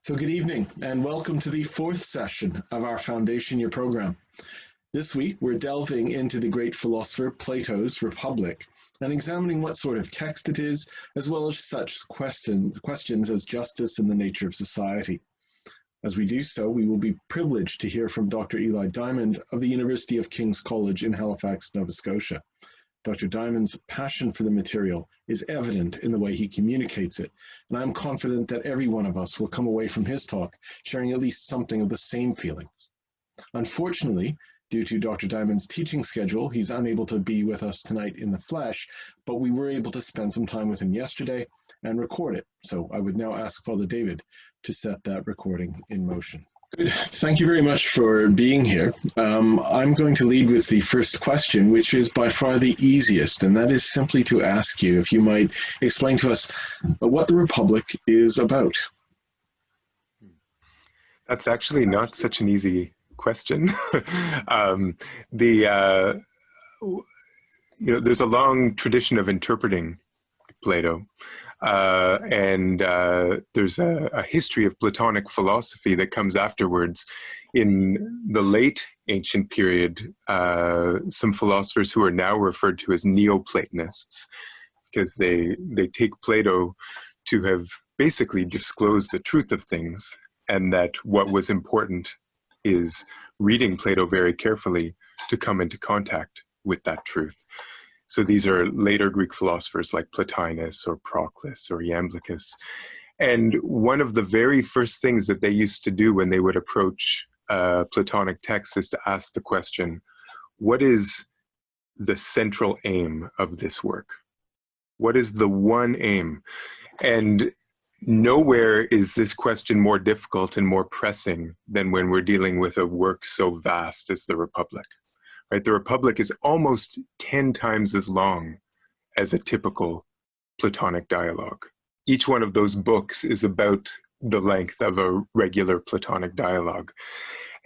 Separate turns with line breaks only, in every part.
So good evening and welcome to the fourth session of our Foundation Year program. This week, we're delving into the great philosopher Plato's Republic and examining what sort of text it is, as well as such questions as justice and the nature of society. As we do so, we will be privileged to hear from Dr. Eli Diamond of the University of King's College in Halifax, Nova Scotia. Dr. Diamond's passion for the material is evident in the way he communicates it, and I'm confident that every one of us will come away from his talk sharing at least something of the same feelings. Unfortunately, due to Dr. Diamond's teaching schedule, he's unable to be with us tonight in the flesh, but we were able to spend some time with him yesterday and record it. So I would now ask Father David to set that recording in motion. Good. Thank you very much for being here. I'm going to lead with the first question, which is by far the easiest, and that is simply to ask you if you might explain to us what the Republic is about.
That's actually not such an easy question. There's a long tradition of interpreting Plato. And there's a history of Platonic philosophy that comes afterwards. In the late ancient period, some philosophers who are now referred to as Neoplatonists, because they take Plato to have basically disclosed the truth of things, and that what was important is reading Plato very carefully to come into contact with that truth. So these are later Greek philosophers like Plotinus or Proclus or Iamblichus. And one of the very first things that they used to do when they would approach Platonic texts is to ask the question, what is the central aim of this work? What is the one aim? And nowhere is this question more difficult and more pressing than when we're dealing with a work so vast as the Republic. Right, the Republic is almost 10 times as long as a typical Platonic dialogue. Each one of those books is about the length of a regular Platonic dialogue.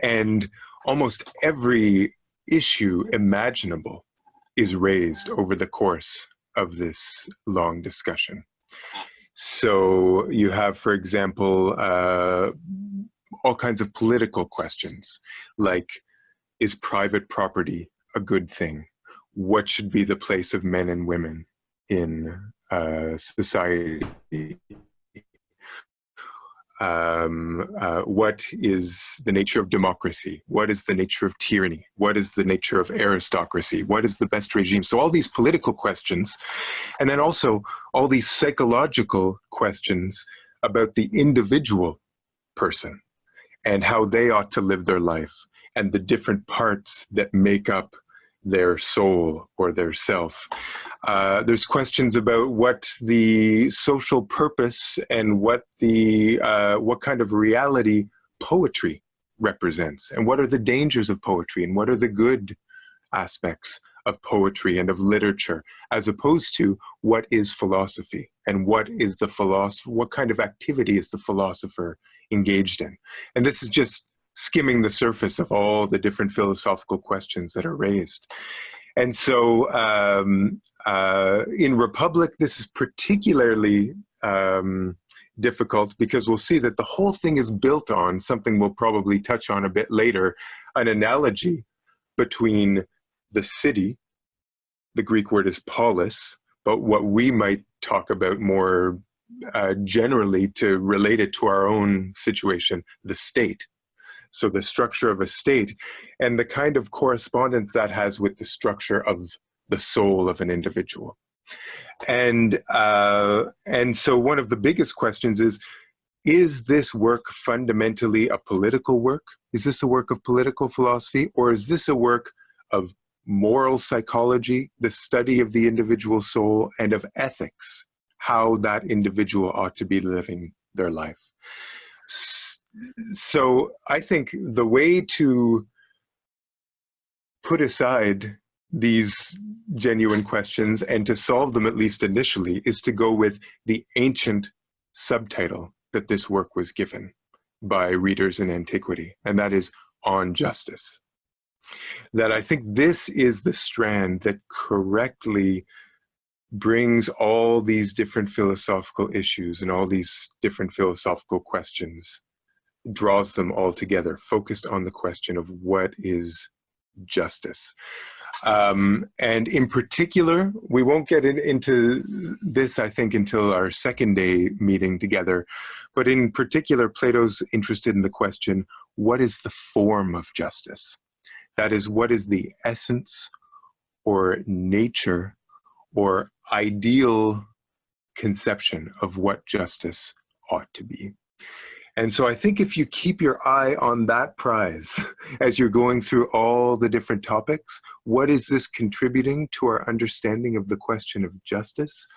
And almost every issue imaginable is raised over the course of this long discussion. So you have, for example, all kinds of political questions, like, is private property a good thing? What should be the place of men and women in society? What is the nature of democracy? What is the nature of tyranny? What is the nature of aristocracy? What is the best regime? So all these political questions, and then also all these psychological questions about the individual person and how they ought to live their life, and the different parts that make up their soul or their self. There's questions about what the social purpose and what kind of reality poetry represents, and what are the dangers of poetry, and what are the good aspects of poetry and of literature, as opposed to what is philosophy and what is the philosopher, what kind of activity is the philosopher engaged in. And this is just skimming the surface of all the different philosophical questions that are raised. And so in Republic, this is particularly difficult because we'll see that the whole thing is built on something we'll probably touch on a bit later, an analogy between the city, the Greek word is polis, but what we might talk about more generally to relate it to our own situation, the state. So the structure of a state and the kind of correspondence that has with the structure of the soul of an individual. And so one of the biggest questions is this work fundamentally a political work? Is this a work of political philosophy? Or is this a work of moral psychology, the study of the individual soul, and of ethics, how that individual ought to be living their life? So I think the way to put aside these genuine questions and to solve them, at least initially, is to go with the ancient subtitle that this work was given by readers in antiquity, and that is On Justice. That I think this is the strand that correctly brings all these different philosophical issues and all these different philosophical questions draws them all together, focused on the question of what is justice. And in particular, we won't get into this, I think, until our second day meeting together. But in particular, Plato's interested in the question, what is the form of justice? That is, what is the essence or nature or ideal conception of what justice ought to be? And so I think if you keep your eye on that prize as you're going through all the different topics, what is this contributing to our understanding of the question of justice,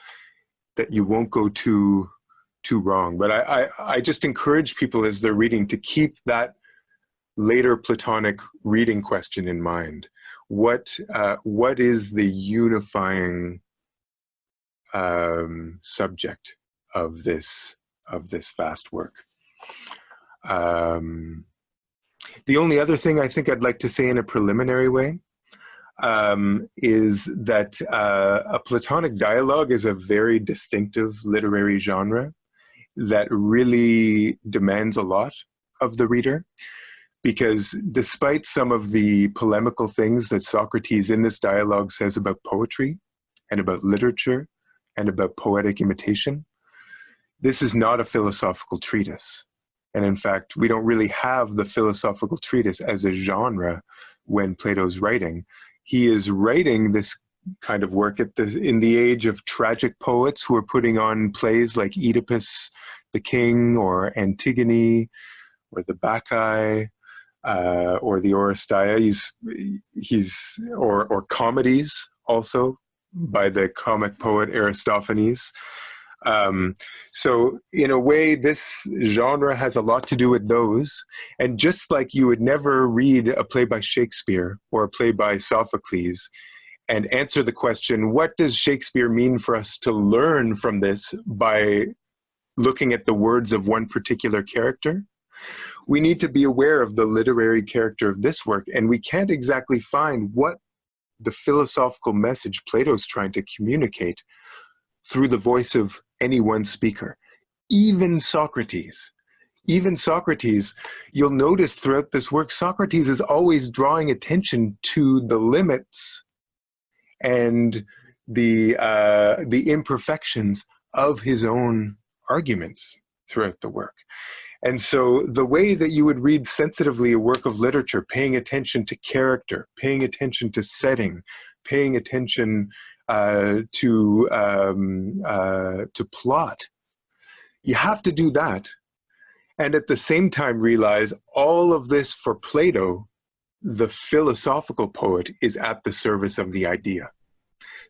that you won't go too wrong. But I just encourage people as they're reading to keep that later Platonic reading question in mind. What is the unifying subject of this vast work? The only other thing I think I'd like to say in a preliminary way is that a Platonic dialogue is a very distinctive literary genre that really demands a lot of the reader, because despite some of the polemical things that Socrates in this dialogue says about poetry and about literature and about poetic imitation, this is not a philosophical treatise. And in fact, we don't really have the philosophical treatise as a genre when Plato's writing. He is writing this kind of work in the age of tragic poets who are putting on plays like Oedipus the King or Antigone or the Bacchae or the Oresteia. Or comedies also by the comic poet Aristophanes. So in a way, this genre has a lot to do with those. And just like you would never read a play by Shakespeare or a play by Sophocles and answer the question, what does Shakespeare mean for us to learn from this by looking at the words of one particular character? We need to be aware of the literary character of this work, and we can't exactly find what the philosophical message Plato's trying to communicate through the voice of any one speaker. Even Socrates, you'll notice throughout this work, Socrates is always drawing attention to the limits and the imperfections of his own arguments throughout the work. And so the way that you would read sensitively a work of literature, paying attention to character, paying attention to setting, paying attention to plot, you have to do that. And at the same time realize all of this for Plato, the philosophical poet, is at the service of the idea.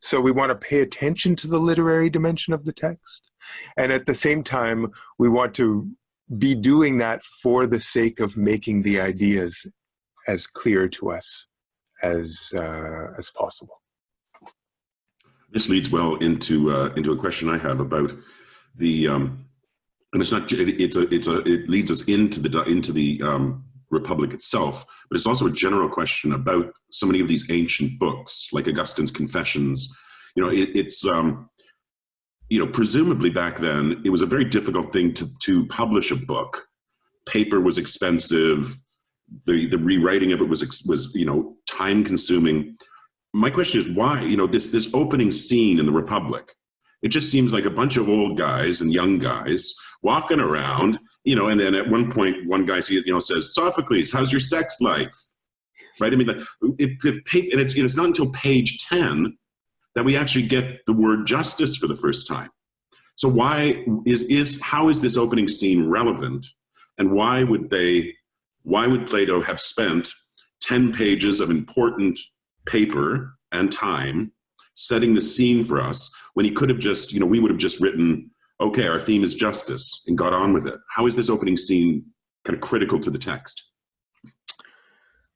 So we want to pay attention to the literary dimension of the text. And at the same time, we want to be doing that for the sake of making the ideas as clear to us as possible.
This leads well into a question I have about the and it's not it leads us into the Republic itself, but it's also a general question about so many of these ancient books, like Augustine's Confessions. Presumably back then it was a very difficult thing to publish a book. Paper was expensive. The rewriting of it was time consuming. My question is why, this opening scene in the Republic, it just seems like a bunch of old guys and young guys walking around, and then at one point, one guy says, Sophocles, how's your sex life? Right? I mean, and it's not until page 10 that we actually get the word justice for the first time. So how is this opening scene relevant? And why would Plato have spent 10 pages of important paper and time setting the scene for us when he could have just, we would have just written, okay, our theme is justice, and got on with it? How is this opening scene kind of critical to the text?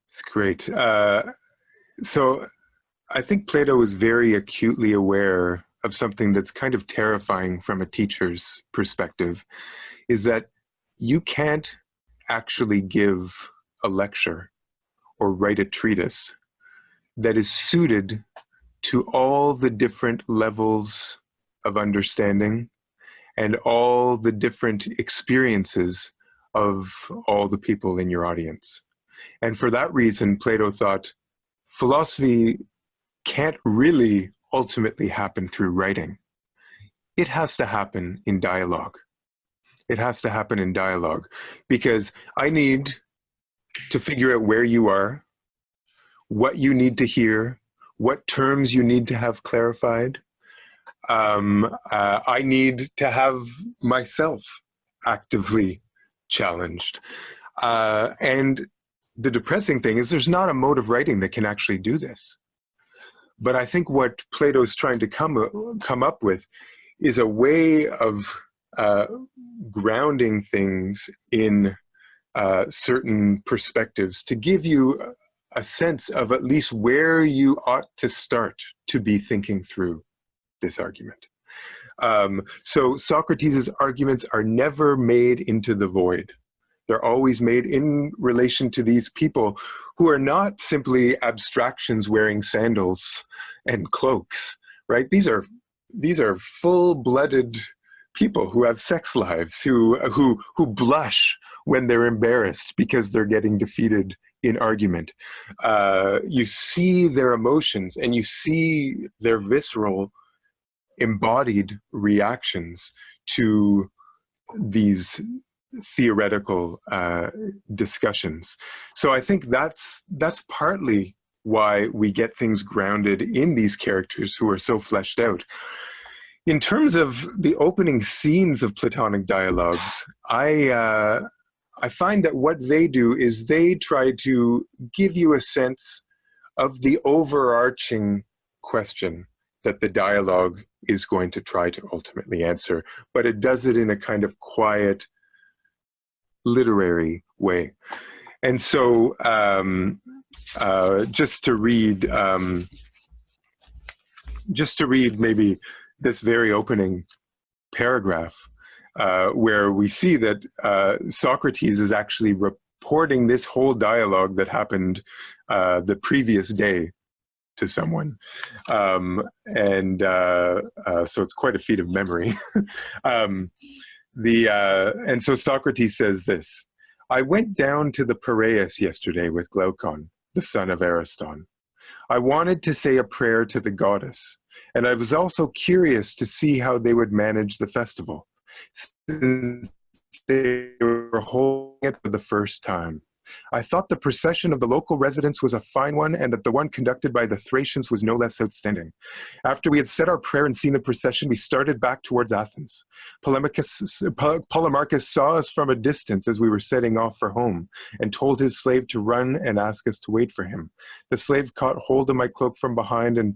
It's great. So I think Plato was very acutely aware of something that's kind of terrifying from a teacher's perspective, is that you can't actually give a lecture or write a treatise that is suited to all the different levels of understanding and all the different experiences of all the people in your audience. And for that reason, Plato thought philosophy can't really ultimately happen through writing. It has to happen in dialogue. It has to happen in dialogue, because I need to figure out where you are, what you need to hear, what terms you need to have clarified. I need to have myself actively challenged. And the depressing thing is there's not a mode of writing that can actually do this. But I think what Plato's trying to come up with is a way of grounding things in certain perspectives to give you a sense of at least where you ought to start to be thinking through this argument. So Socrates' arguments are never made into the void. They're always made in relation to these people who are not simply abstractions wearing sandals and cloaks, right? These are full-blooded people who have sex lives, who blush when they're embarrassed because they're getting defeated in argument. You see their emotions and you see their visceral, embodied reactions to these theoretical discussions. So I think that's partly why we get things grounded in these characters who are so fleshed out. In terms of the opening scenes of Platonic dialogues, I find that what they do is they try to give you a sense of the overarching question that the dialogue is going to try to ultimately answer, but it does it in a kind of quiet, literary way. And so just to read maybe this very opening paragraph, where we see that Socrates is actually reporting this whole dialogue that happened the previous day to someone. So it's quite a feat of memory. And so Socrates says this: I went down to the Piraeus yesterday with Glaucon, the son of Ariston. I wanted to say a prayer to the goddess, and I was also curious to see how they would manage the festival, since they were holding it for the first time. I thought the procession of the local residents was a fine one, and that the one conducted by the Thracians was no less outstanding. After we had said our prayer and seen the procession, we started back towards Athens. Polemarchus saw us from a distance as we were setting off for home, and told his slave to run and ask us to wait for him. The slave caught hold of my cloak from behind, and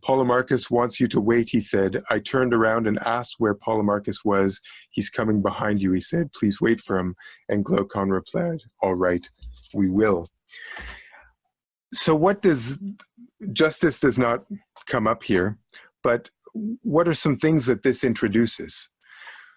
Polemarchus wants you to wait, he said. I turned around and asked where Polemarchus was. He's coming behind you, he said. Please wait for him. And Glaucon replied, all right, we will. So justice does not come up here, but what are some things that this introduces?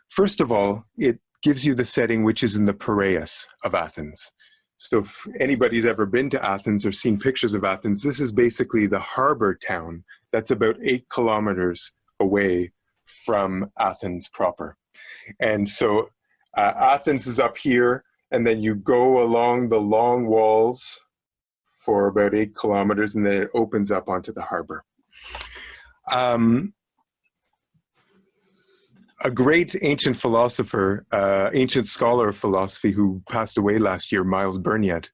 First of all, it gives you the setting which is in the Piraeus of Athens. So if anybody's ever been to Athens or seen pictures of Athens, this is basically the harbor town that's about 8 kilometers away from Athens proper. And so Athens is up here, and then you go along the long walls for about 8 kilometers, and then it opens up onto the harbor. A great ancient philosopher, ancient scholar of philosophy who passed away last year, Miles Burnett,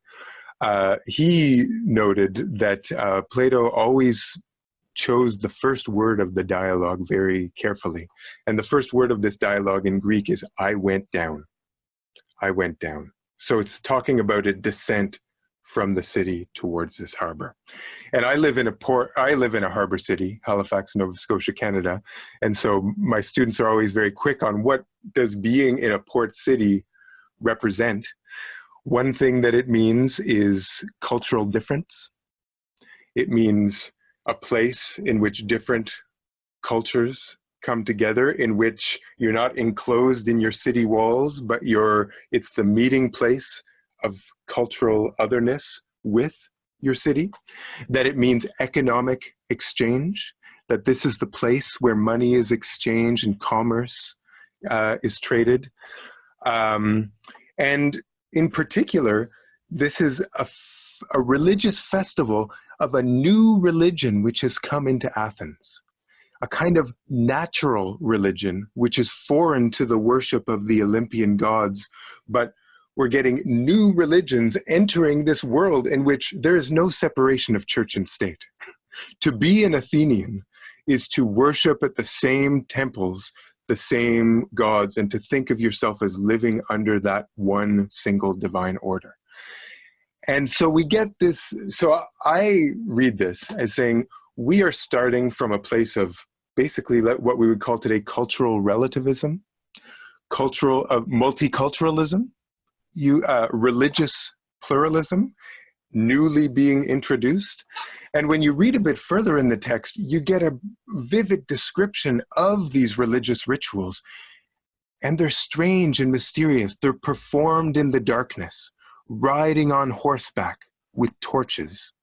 he noted that Plato always chose the first word of the dialogue very carefully. And the first word of this dialogue in Greek is, I went down. I went down. So it's talking about a descent from the city towards this harbor. And I live in a harbor city, Halifax, Nova Scotia, Canada. And so my students are always very quick on what does being in a port city represent. One thing that it means is cultural difference. It means a place in which different cultures come together, in which you're not enclosed in your city walls, but it's the meeting place of cultural otherness with your city. That it means economic exchange, that this is the place where money is exchanged and commerce is traded. And And in particular, this is a religious festival of a new religion which has come into Athens, a kind of natural religion which is foreign to the worship of the Olympian gods, but we're getting new religions entering this world in which there is no separation of church and state. To be an Athenian is to worship at the same temples, the same gods, and to think of yourself as living under that one single divine order. And so we get this, so I read this as saying, we are starting from a place of basically what we would call today cultural relativism, multiculturalism, religious pluralism, newly being introduced. And when you read a bit further in the text, you get a vivid description of these religious rituals. And they're strange and mysterious. They're performed in the darkness, riding on horseback with torches.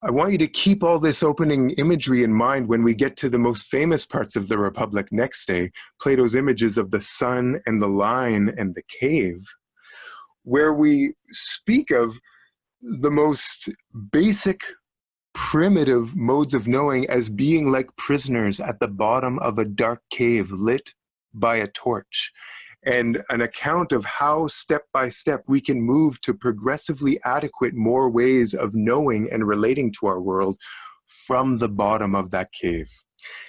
I want you to keep all this opening imagery in mind when we get to the most famous parts of the Republic next day, Plato's images of the sun and the line and the cave, where we speak of the most basic, primitive modes of knowing as being like prisoners at the bottom of a dark cave lit by a torch, and an account of how step by step we can move to progressively adequate more ways of knowing and relating to our world from the bottom of that cave.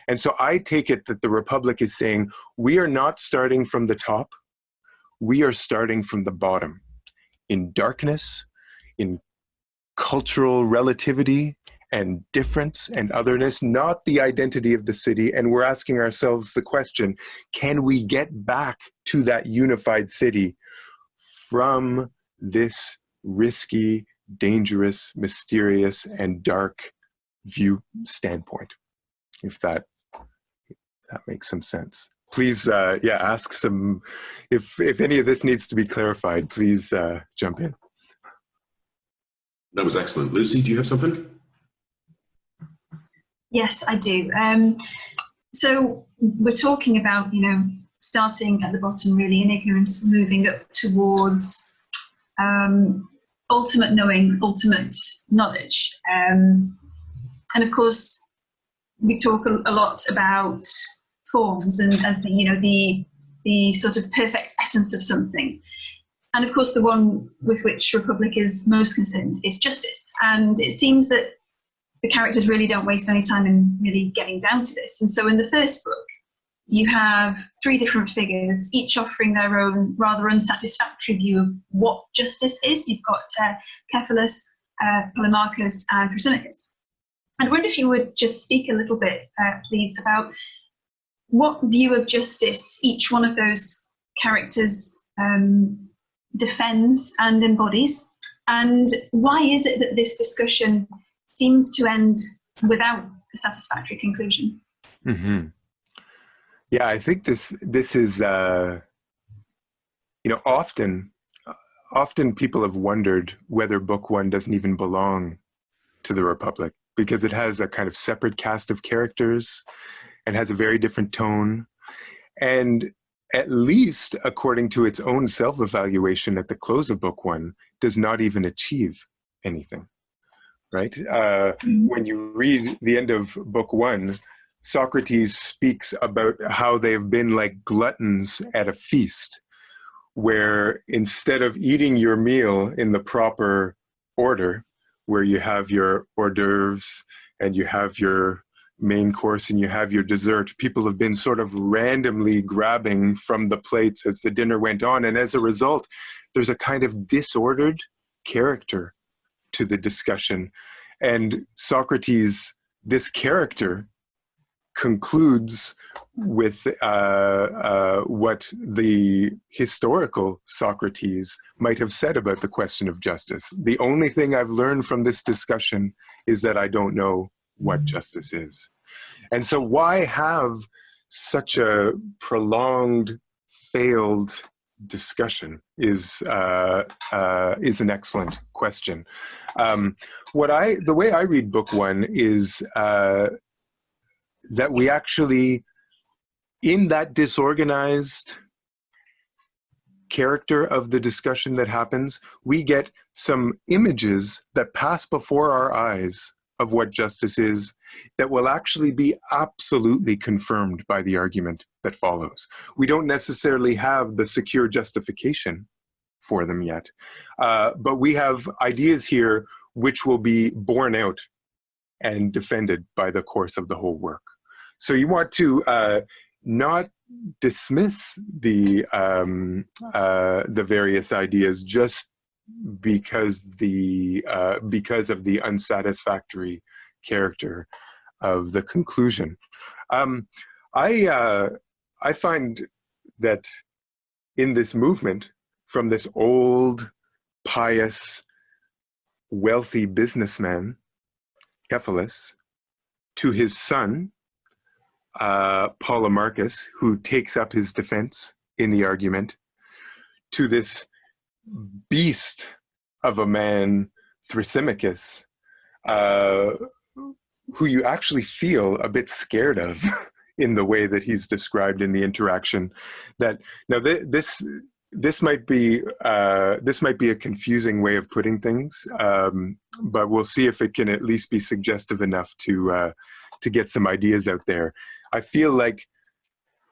And so I take it that the Republic is saying, we are not starting from the top, we are starting from the bottom, in darkness, in cultural relativity and difference and otherness, not the identity of the city. And we're asking ourselves the question, can we get back to that unified city from this risky, dangerous, mysterious, and dark view standpoint? If that makes some sense. Please, ask some, if any of this needs to be clarified, please jump in.
That was excellent. Lucy, do you have something?
Yes, I do. So we're talking about, starting at the bottom really in ignorance, moving up towards ultimate knowing, ultimate knowledge. And of course, we talk a lot about forms and as the sort of perfect essence of something. And of course, the one with which Republic is most concerned is justice. And it seems that the characters really don't waste any time in really getting down to this. And so in the first book, you have three different figures, each offering their own rather unsatisfactory view of what justice is. You've got Cephalus, Polemarchus, and Thrasymachus. And I wonder if you would just speak a little bit, please, about what view of justice each one of those characters defends and embodies, and why is it that this discussion seems to end without a satisfactory conclusion?
Mm-hmm. Yeah, I think this is often people have wondered whether book one doesn't even belong to the Republic, because it has a kind of separate cast of characters and has a very different tone, and at least according to its own self-evaluation at the close of book one, does not even achieve anything, right? When you read the end of book one, Socrates speaks about how they've been like gluttons at a feast, where instead of eating your meal in the proper order, where you have your hors d'oeuvres and you have your main course and you have your dessert, people have been sort of randomly grabbing from the plates as the dinner went on. And as a result, there's a kind of disordered character to the discussion. And Socrates, this character, concludes with what the historical Socrates might have said about the question of justice. The only thing I've learned from this discussion is that I don't know what justice is. And so why have such a prolonged, failed discussion is an excellent question. The way I read book one is that we actually, in that disorganized character of the discussion that happens, we get some images that pass before our eyes of what justice is that will actually be absolutely confirmed by the argument that follows. We don't necessarily have the secure justification for them yet, but we have ideas here which will be borne out and defended by the course of the whole work. So you want to not dismiss the various ideas just because of the unsatisfactory character of the conclusion. I find that in this movement, from this old, pious, wealthy businessman, Cephalus, to his son, Polemarchus, who takes up his defense in the argument, to this beast of a man, Thrasymachus, who you actually feel a bit scared of in the way that he's described in the interaction. That now this might be a confusing way of putting things, but we'll see if it can at least be suggestive enough to get some ideas out there. I feel like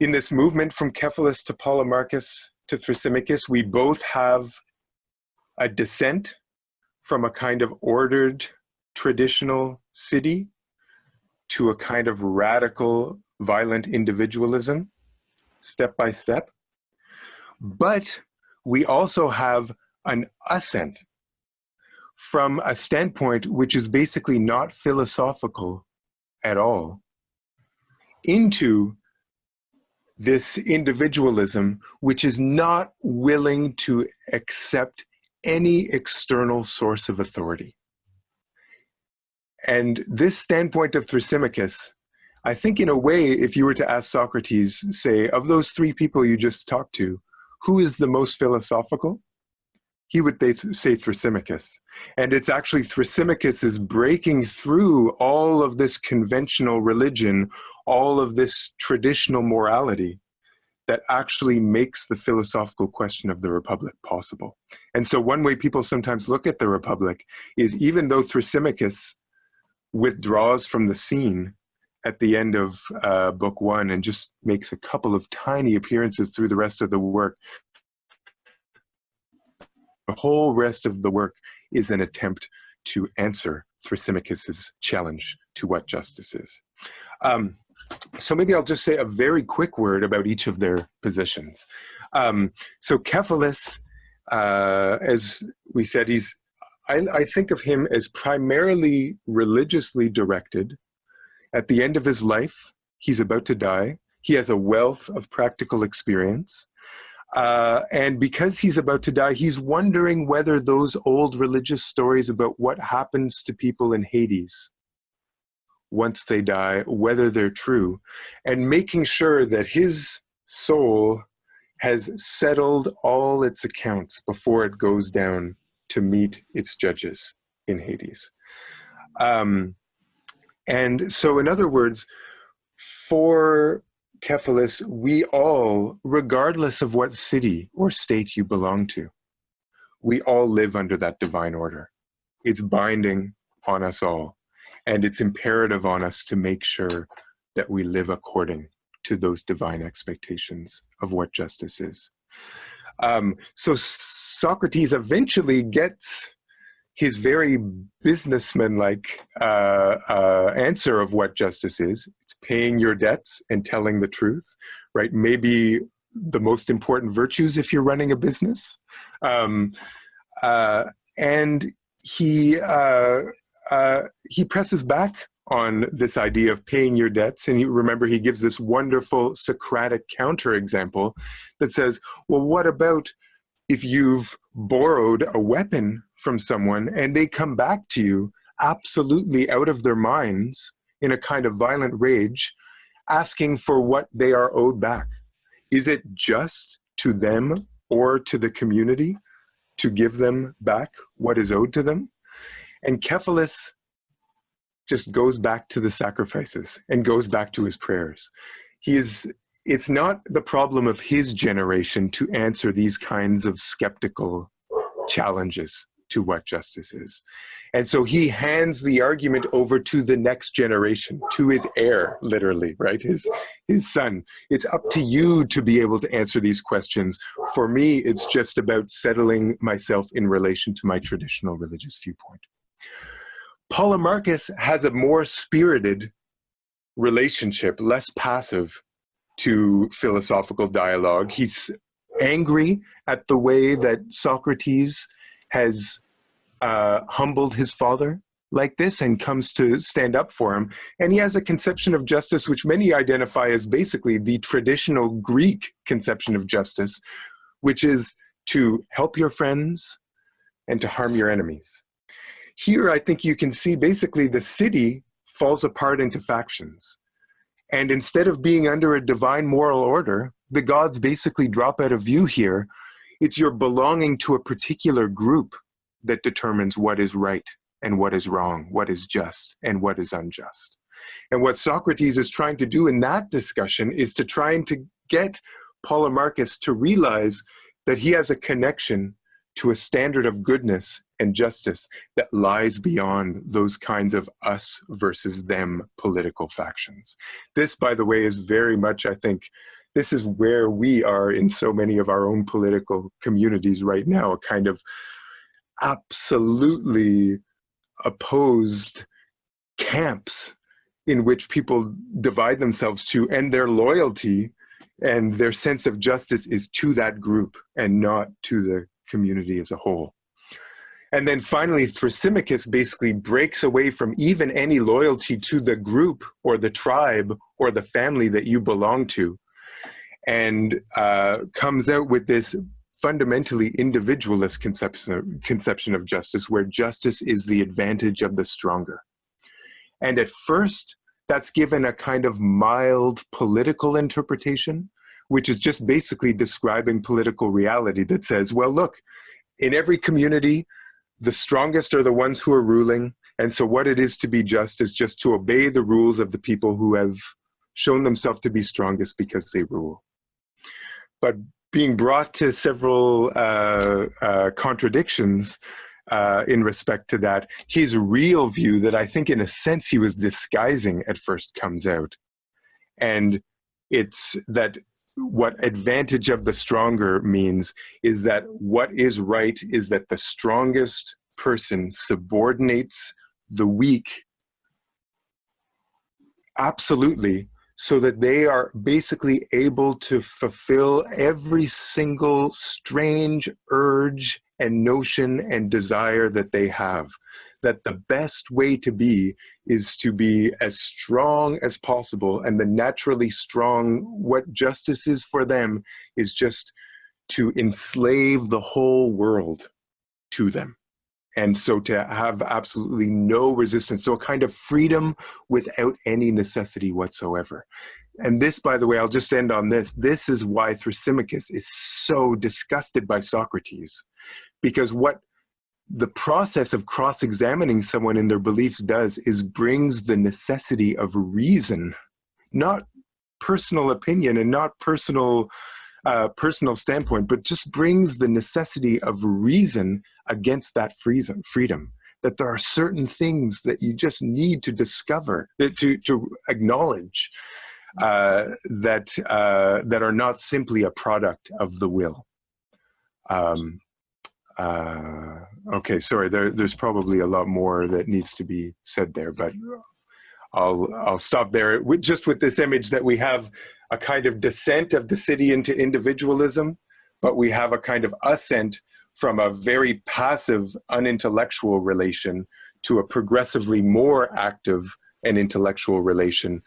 in this movement from Cephalus to Polemarchus to Thrasymachus, we both have a descent from a kind of ordered traditional city to a kind of radical, violent individualism, step by step. But we also have an ascent from a standpoint which is basically not philosophical at all into this individualism which is not willing to accept any external source of authority. And this standpoint of Thrasymachus, I think in a way, if you were to ask Socrates, say, of those three people you just talked to, who is the most philosophical? He would say Thrasymachus. And it's actually Thrasymachus is breaking through all of this conventional religion, all of this traditional morality that actually makes the philosophical question of the Republic possible. And so one way people sometimes look at the Republic is, even though Thrasymachus withdraws from the scene at the end of book one and just makes a couple of tiny appearances through the rest of the work, the whole rest of the work is an attempt to answer Thrasymachus's challenge to what justice is. So maybe I'll just say a very quick word about each of their positions. So Cephalus, as we said, I think of him as primarily religiously directed. At the end of his life, he's about to die. He has a wealth of practical experience. And because he's about to die, he's wondering whether those old religious stories about what happens to people in Hades once they die, whether they're true, and making sure that his soul has settled all its accounts before it goes down to meet its judges in Hades. And so, in other words, for Cephalus, we all, regardless of what city or state you belong to, we all live under that divine order. It's binding on us all, and it's imperative on us to make sure that we live according to those divine expectations of what justice is. So Socrates eventually gets his very businessman-like answer of what justice is. It's paying your debts and telling the truth, right? Maybe the most important virtues if you're running a business. And he presses back on this idea of paying your debts. And remember, he gives this wonderful Socratic counterexample that says, well, what about if you've borrowed a weapon from someone and they come back to you absolutely out of their minds in a kind of violent rage, asking for what they are owed back? Is it just to them or to the community to give them back what is owed to them? And Cephalus just goes back to the sacrifices and goes back to his prayers. He is it's not the problem of his generation to answer these kinds of skeptical challenges to what justice is. And so he hands the argument over to the next generation, to his heir, literally, right? His son. It's up to you to be able to answer these questions. For me, it's just about settling myself in relation to my traditional religious viewpoint. Polemarchus has a more spirited relationship, less passive, to philosophical dialogue. He's angry at the way that Socrates has humbled his father like this and comes to stand up for him. And he has a conception of justice which many identify as basically the traditional Greek conception of justice, which is to help your friends and to harm your enemies. Here, I think you can see basically the city falls apart into factions. And instead of being under a divine moral order, the gods basically drop out of view here. It's your belonging to a particular group that determines what is right and what is wrong, what is just and what is unjust. And what Socrates is trying to do in that discussion is to trying to get Polemarchus to realize that he has a connection to a standard of goodness and justice that lies beyond those kinds of us versus them political factions. This, by the way, is very much, I think, this is where we are in so many of our own political communities right now, a kind of absolutely opposed camps in which people divide themselves to, and their loyalty and their sense of justice is to that group and not to the community as a whole. And then finally, Thrasymachus basically breaks away from even any loyalty to the group or the tribe or the family that you belong to, and comes out with this fundamentally individualist conception of justice, where justice is the advantage of the stronger. And at first, that's given a kind of mild political interpretation, which is just basically describing political reality that says, well, look, in every community, the strongest are the ones who are ruling. And so what it is to be just is just to obey the rules of the people who have shown themselves to be strongest because they rule. But being brought to several contradictions in respect to that, his real view that I think in a sense he was disguising at first comes out. And it's that what advantage of the stronger means is that what is right is that the strongest person subordinates the weak absolutely, so that they are basically able to fulfill every single strange urge and notion and desire that they have. That the best way to be is to be as strong as possible, and the naturally strong, what justice is for them is just to enslave the whole world to them. And so to have absolutely no resistance, so a kind of freedom without any necessity whatsoever. And this, by the way, I'll just end on this. This is why Thrasymachus is so disgusted by Socrates, because what the process of cross-examining someone in their beliefs does is brings the necessity of reason, not personal opinion and not personal standpoint, but just brings the necessity of reason against that freedom. That there are certain things that you just need to discover, to acknowledge, that are not simply a product of the will. Okay, sorry, there's probably a lot more that needs to be said there, but I'll stop there just with this image that we have a kind of descent of the city into individualism, but we have a kind of ascent from a very passive, unintellectual relation to a progressively more active and intellectual relation,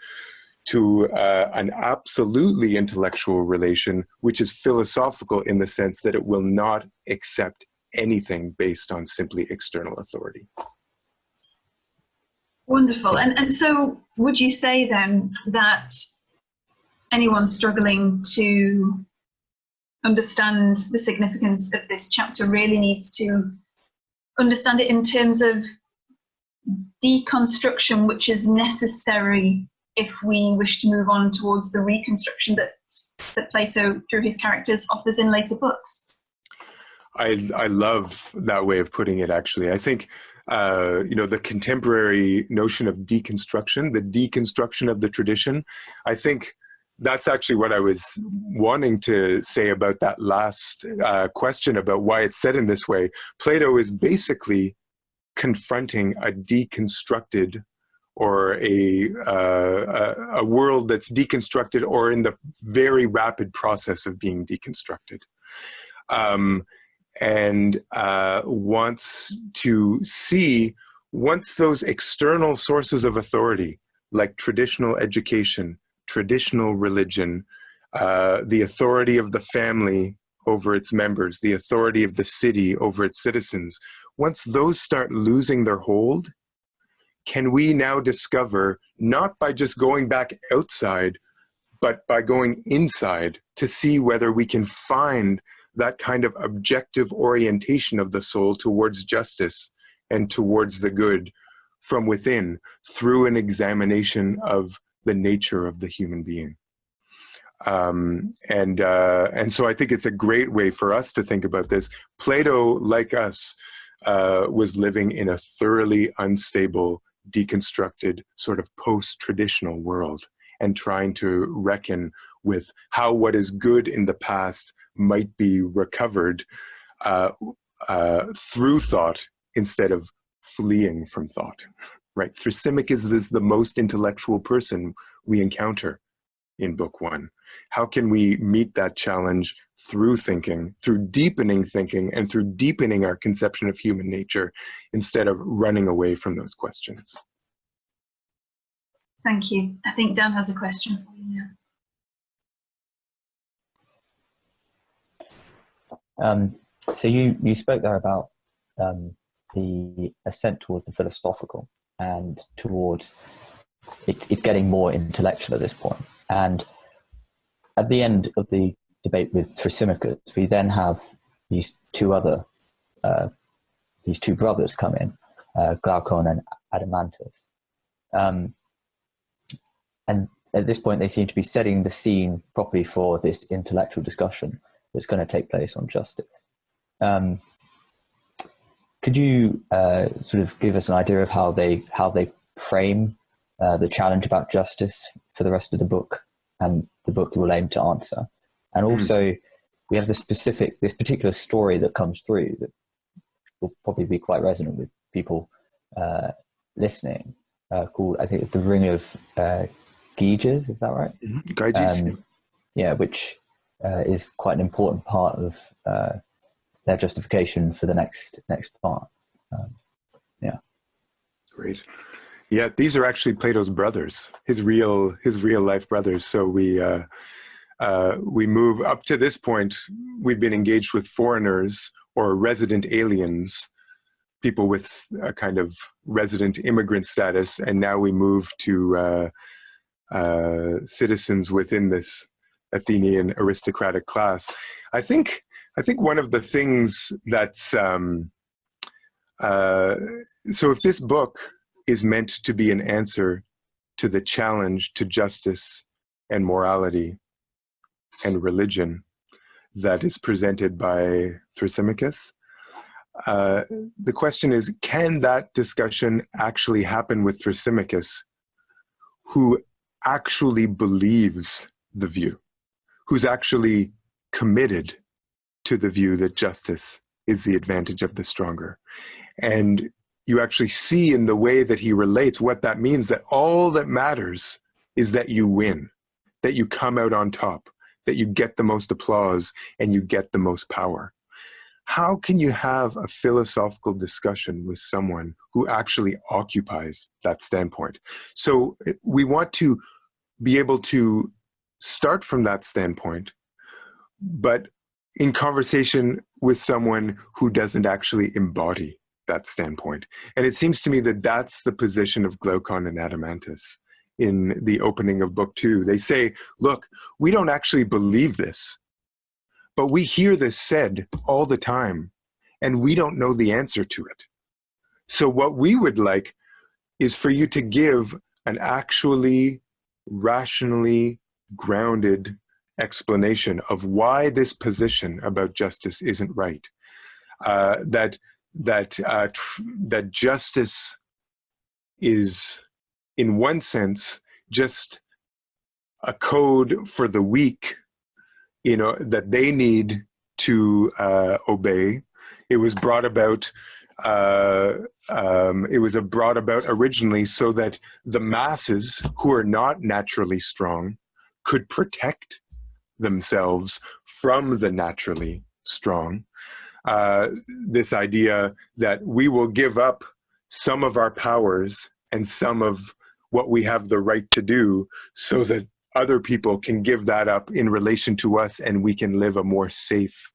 to an absolutely intellectual relation, which is philosophical in the sense that it will not accept anything based on simply external authority.
Wonderful. And so would you say then that anyone struggling to understand the significance of this chapter really needs to understand it in terms of deconstruction, which is necessary if we wish to move on towards the reconstruction that Plato, through his characters, offers in later books.
I love that way of putting it, actually. I think, the contemporary notion of deconstruction, the deconstruction of the tradition, I think that's actually what I was wanting to say about that last question about why it's said in this way. Plato is basically confronting a deconstructed, or a world that's deconstructed or in the very rapid process of being deconstructed. And wants to see, once those external sources of authority, like traditional education, traditional religion, the authority of the family over its members, the authority of the city over its citizens, once those start losing their hold, can we now discover, not by just going back outside, but by going inside to see whether we can find that kind of objective orientation of the soul towards justice and towards the good from within, through an examination of the nature of the human being. And so I think it's a great way for us to think about this. Plato, like us, was living in a thoroughly unstable, deconstructed, sort of post-traditional world, and trying to reckon with how what is good in the past might be recovered through thought instead of fleeing from thought, right? Thrasymachus is the most intellectual person we encounter in book one. How can we meet that challenge through thinking, through deepening thinking, and through deepening our conception of human nature instead of running away from those questions?
Thank you. I think Dan has a question.
So you spoke there about the ascent towards the philosophical and towards it's getting more intellectual at this point. And at the end of the debate with Thrasymachus, we then have these two brothers come in, Glaucon and Adeimantus. And at this point, they seem to be setting the scene properly for this intellectual discussion that's going to take place on justice. Could you sort of give us an idea of how they frame the challenge about justice for the rest of the book, and the book you will aim to answer? And also, we have this particular story that comes through that will probably be quite resonant with people listening, called, I think it's The Ring of Gyges, is that right?
Gyges.
Yeah, which is quite an important part of their justification for the next part. Yeah.
Great. Yeah, these are actually Plato's brothers, his real life brothers. So we move up to this point. We've been engaged with foreigners or resident aliens, people with a kind of resident immigrant status, and now we move to citizens within this Athenian aristocratic class. I think one of the things that's so if this book is meant to be an answer to the challenge to justice and morality and religion that is presented by Thrasymachus, the question is, can that discussion actually happen with Thrasymachus, who actually believes the view, who's actually committed to the view that justice is the advantage of the stronger? And you actually see in the way that he relates what that means, that all that matters is that you win, that you come out on top, that you get the most applause and you get the most power. How can you have a philosophical discussion with someone who actually occupies that standpoint? So we want to be able to start from that standpoint, but in conversation with someone who doesn't actually embody that standpoint. And it seems to me that that's the position of Glaucon and Adeimantus in the opening of book 2. They say, look, we don't actually believe this, but we hear this said all the time, and we don't know the answer to it. So what we would like is for you to give an actually rationally grounded explanation of why this position about justice isn't right. That justice is, in one sense, just a code for the weak, that they need to obey. It was brought about. Brought about originally so that the masses who are not naturally strong could protect themselves from the naturally strong. This idea that we will give up some of our powers and some of what we have the right to do so that other people can give that up in relation to us and we can live a more safe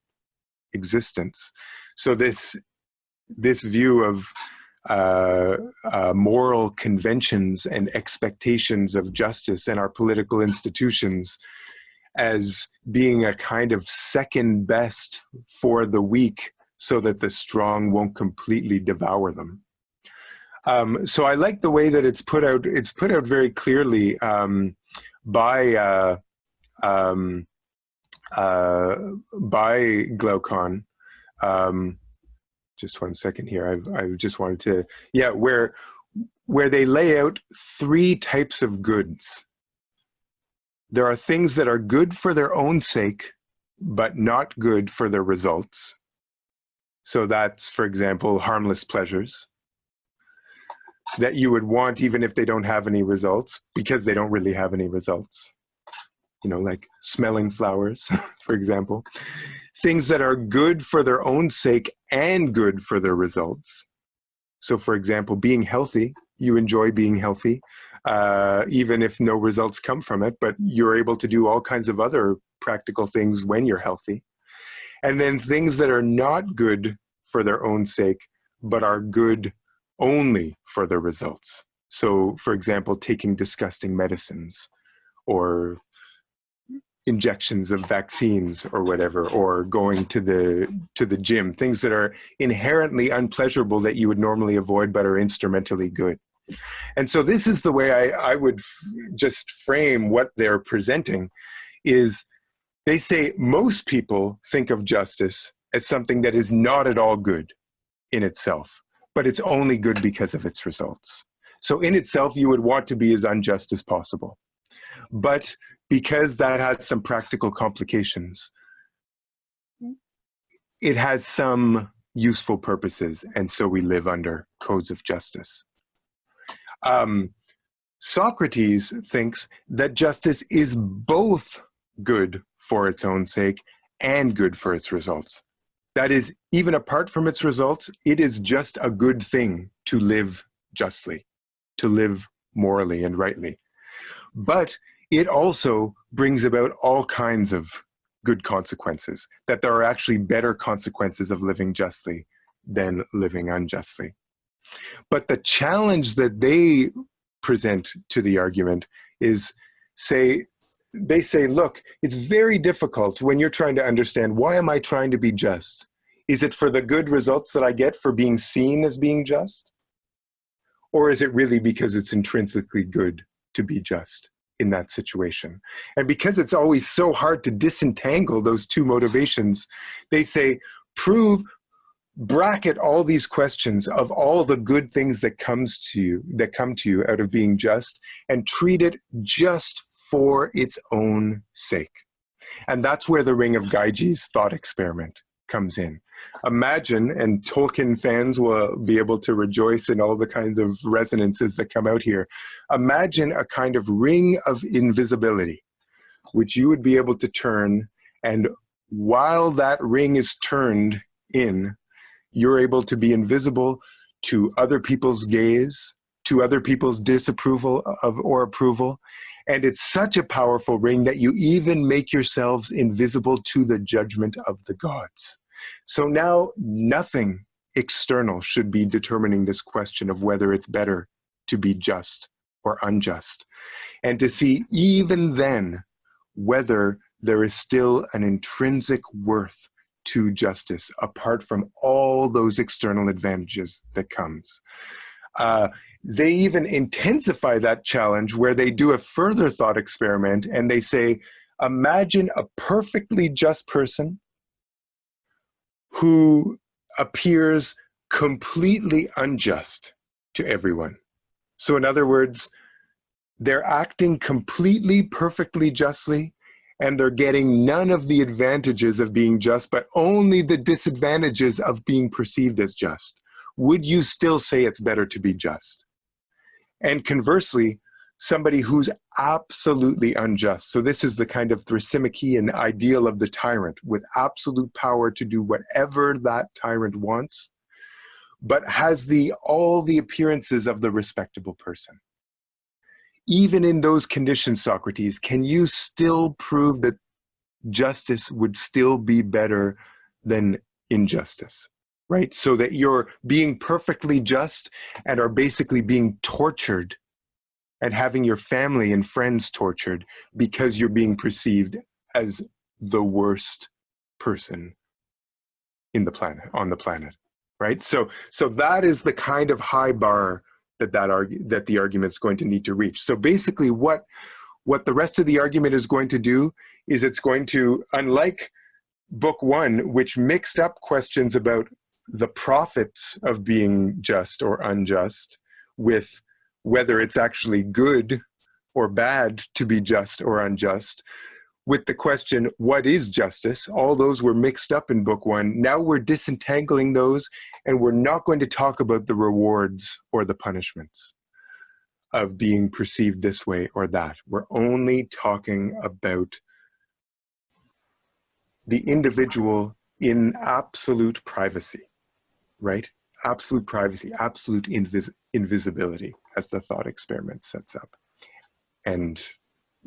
existence. So this view of moral conventions and expectations of justice in our political institutions as being a kind of second best for the weak so that the strong won't completely devour them. So I like the way that it's put out. It's put out very clearly by Glaucon. Just one second here. I just wanted to, where they lay out three types of goods. There are things that are good for their own sake, but not good for their results. So that's, for example, harmless pleasures that you would want even if they don't have any results, because they don't really have any results. Like smelling flowers, for example. Things that are good for their own sake and good for their results. So, for example, being healthy, you enjoy being healthy, even if no results come from it, but you're able to do all kinds of other practical things when you're healthy. And then things that are not good for their own sake, but are good only for the results. So, for example, taking disgusting medicines or injections of vaccines or whatever, or going to the gym, things that are inherently unpleasurable that you would normally avoid but are instrumentally good. And so this is the way I would just frame what they're presenting, is they say most people think of justice as something that is not at all good in itself, but it's only good because of its results. So in itself, you would want to be as unjust as possible. But because that has some practical complications, it has some useful purposes, and so we live under codes of justice. Socrates thinks that justice is both good for its own sake and good for its results. That is, even apart from its results, it is just a good thing to live justly, to live morally and rightly. But it also brings about all kinds of good consequences, that there are actually better consequences of living justly than living unjustly. But the challenge that they present to the argument is, they say, look, it's very difficult when you're trying to understand, why am I trying to be just? Is it for the good results that I get for being seen as being just? Or is it really because it's intrinsically good to be just in that situation? And because it's always so hard to disentangle those two motivations, they say, bracket all these questions of all the good things that come to you out of being just, and treat it just for its own sake. And that's where the Ring of Gyges thought experiment comes in. Imagine, and Tolkien fans will be able to rejoice in all the kinds of resonances that come out here. Imagine a kind of ring of invisibility, which you would be able to turn, and while that ring is turned in, you're able to be invisible to other people's gaze, to other people's disapproval of or approval. And it's such a powerful ring that you even make yourselves invisible to the judgment of the gods. So now nothing external should be determining this question of whether it's better to be just or unjust. And to see even then whether there is still an intrinsic worth to justice apart from all those external advantages that comes. They even intensify that challenge where they do a further thought experiment and they say, imagine a perfectly just person who appears completely unjust to everyone. So in other words, they're acting completely, perfectly justly, and they're getting none of the advantages of being just, but only the disadvantages of being perceived as just. Would you still say it's better to be just? And conversely, somebody who's absolutely unjust. So this is the kind of Thrasymacheian ideal of the tyrant with absolute power to do whatever that tyrant wants, but has all the appearances of the respectable person. Even in those conditions, Socrates, can you still prove that justice would still be better than injustice, right? So that you're being perfectly just and are basically being tortured and having your family and friends tortured because you're being perceived as the worst person on the planet, right? So that is the kind of high bar that the argument is going to need to reach. So basically what the rest of the argument is going to do is it's going to, unlike book one, which mixed up questions about the profits of being just or unjust with whether it's actually good or bad to be just or unjust, with the question, what is justice? All those were mixed up in book one. Now we're disentangling those, and we're not going to talk about the rewards or the punishments of being perceived this way or that. We're only talking about the individual in absolute privacy, right? Absolute privacy, absolute invisibility, as the thought experiment sets up. And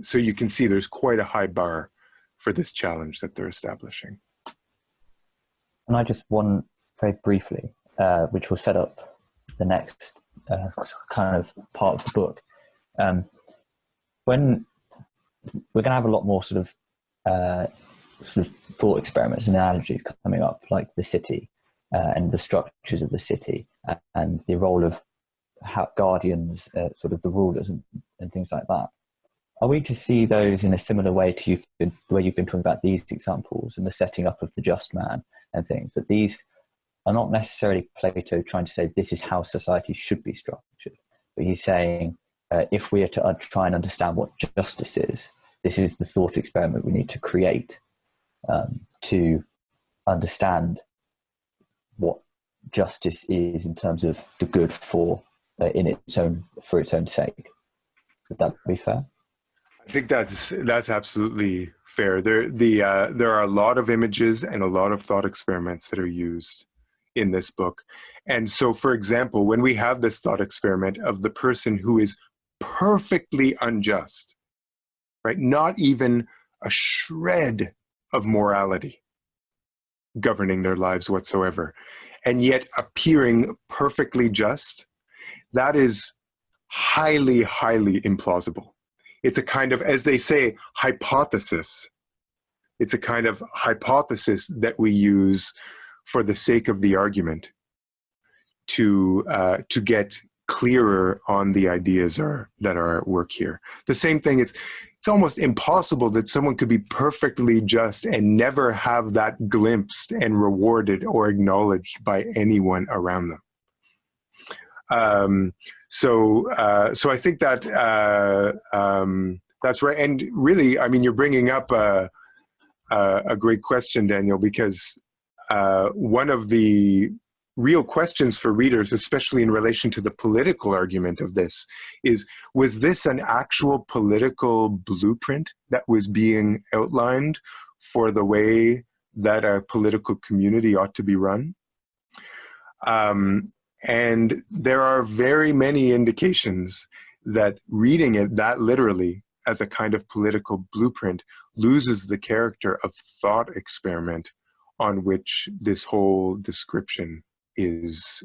so you can see there's quite a high bar for this challenge that they're establishing.
And I just want very briefly, which will set up the next kind of part of the book. When we're going to have a lot more sort of thought experiments and analogies coming up, like the city and the structures of the city and the role of guardians, sort of the rulers and things like that. Are we to see those in a similar way to the way you've been talking about these examples and the setting up of the just man and things, that these are not necessarily Plato trying to say this is how society should be structured, but he's saying if we are to try and understand what justice is, this is the thought experiment we need to create to understand what justice is in terms of the good for its own sake. Would that be fair?
I think that's absolutely fair. There are a lot of images and a lot of thought experiments that are used in this book. And so, for example, when we have this thought experiment of the person who is perfectly unjust, right? Not even a shred of morality governing their lives whatsoever, and yet appearing perfectly just, that is highly, highly implausible. It's a kind of, as they say, hypothesis. It's a kind of hypothesis that we use for the sake of the argument to get clearer on the ideas that are at work here. The same thing is, it's almost impossible that someone could be perfectly just and never have that glimpsed and rewarded or acknowledged by anyone around them. So I think that that's right. And really, I mean, you're bringing up a great question, Daniel, because one of the real questions for readers, especially in relation to the political argument of this, is, was this an actual political blueprint that was being outlined for the way that a political community ought to be run? And there are very many indications that reading it that literally as a kind of political blueprint loses the character of thought experiment on which this whole description is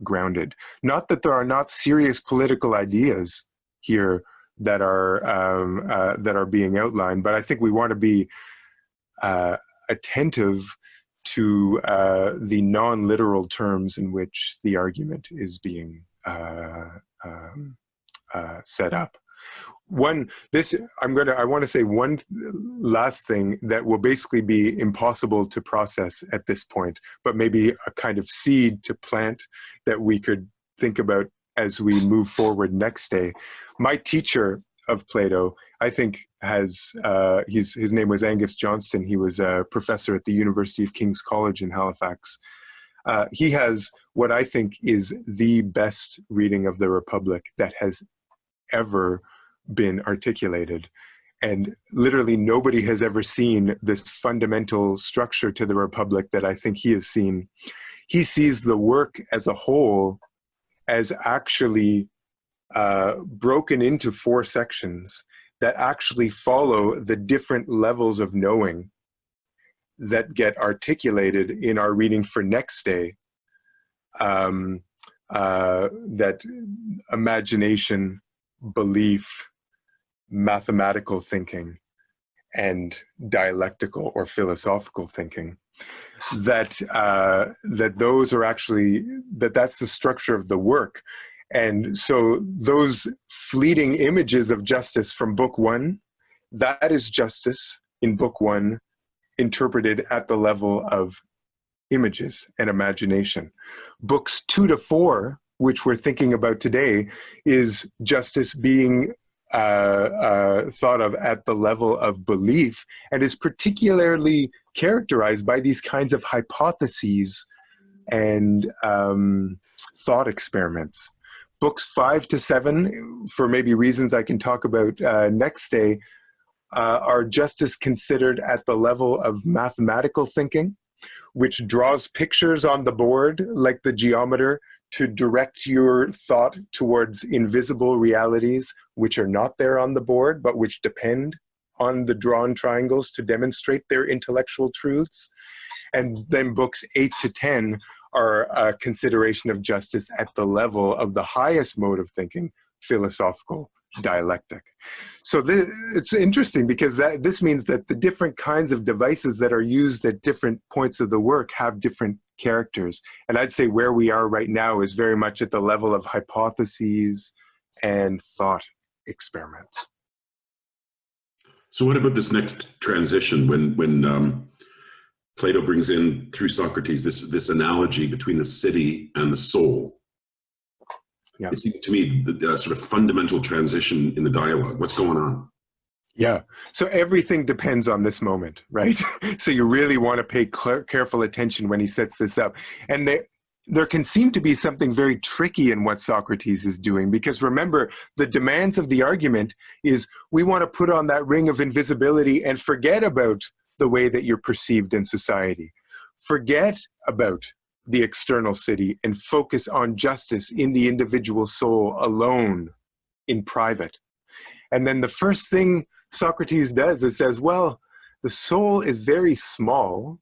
grounded. Not that there are not serious political ideas here that are being outlined, but I think we want to be attentive to the non-literal terms in which the argument is being set up. I want to say one last thing that will basically be impossible to process at this point, but maybe a kind of seed to plant that we could think about as we move forward next day. My teacher of Plato, I think, has his name was Angus Johnston. He was a professor at the University of King's College in Halifax. He has what I think is the best reading of the Republic that has ever been articulated. And literally nobody has ever seen this fundamental structure to the Republic that I think he has seen. He sees the work as a whole as actually broken into 4 sections that actually follow the different levels of knowing that get articulated in our reading for next day. That imagination, belief, mathematical thinking, and dialectical or philosophical thinking, that those are actually, that's the structure of the work. And so those fleeting images of justice from book 1, that is justice in book 1, interpreted at the level of images and imagination. Books 2 to 4, which we're thinking about today, is justice being thought of at the level of belief, and is particularly characterized by these kinds of hypotheses and thought experiments. Books 5 to 7, for maybe reasons I can talk about next day, are justice considered at the level of mathematical thinking, which draws pictures on the board like the geometer to direct your thought towards invisible realities which are not there on the board, but which depend on the drawn triangles to demonstrate their intellectual truths. And then books 8 to 10 are a consideration of justice at the level of the highest mode of thinking, philosophical dialectic. So it's interesting because this means that the different kinds of devices that are used at different points of the work have different characters. And I'd say where we are right now is very much at the level of hypotheses and thought experiments.
So what about this next transition when Plato brings in, through Socrates, this analogy between the city and the soul?
Yeah.
It seems to me the sort of fundamental transition in the dialogue. What's going on?
Yeah. So everything depends on this moment, right? So you really want to pay careful attention when he sets this up. And there can seem to be something very tricky in what Socrates is doing, because remember, the demands of the argument is we want to put on that ring of invisibility and forget about the way that you're perceived in society. Forget about the external city and focus on justice in the individual soul alone, in private. And then the first thing Socrates does is says, well, the soul is very small,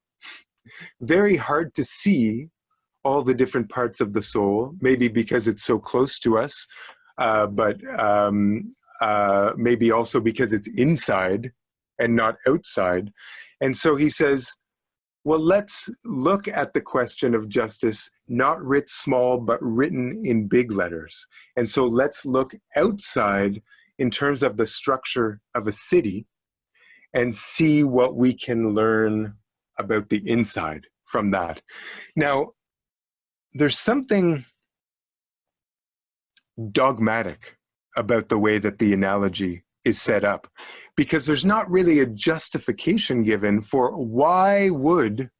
very hard to see all the different parts of the soul, maybe because it's so close to us, but maybe also because it's inside and not outside. And so he says, well, let's look at the question of justice, not writ small, but written in big letters. And so let's look outside in terms of the structure of a city and see what we can learn about the inside from that. Now, there's something dogmatic about the way that the analogy is set up, because there's not really a justification given for why would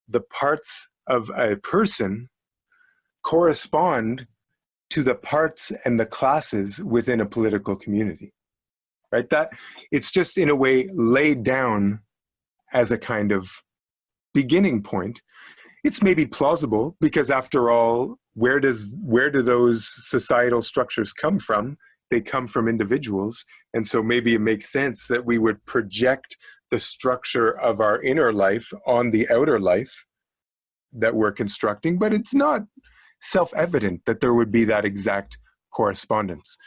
the parts of a person correspond to the parts and the classes within a political community, right? That it's just in a way laid down as a kind of beginning point. It's maybe plausible because after all, where do those societal structures come from? They come from individuals. And so maybe it makes sense that we would project the structure of our inner life on the outer life that we're constructing, but it's not self-evident that there would be that exact correspondence.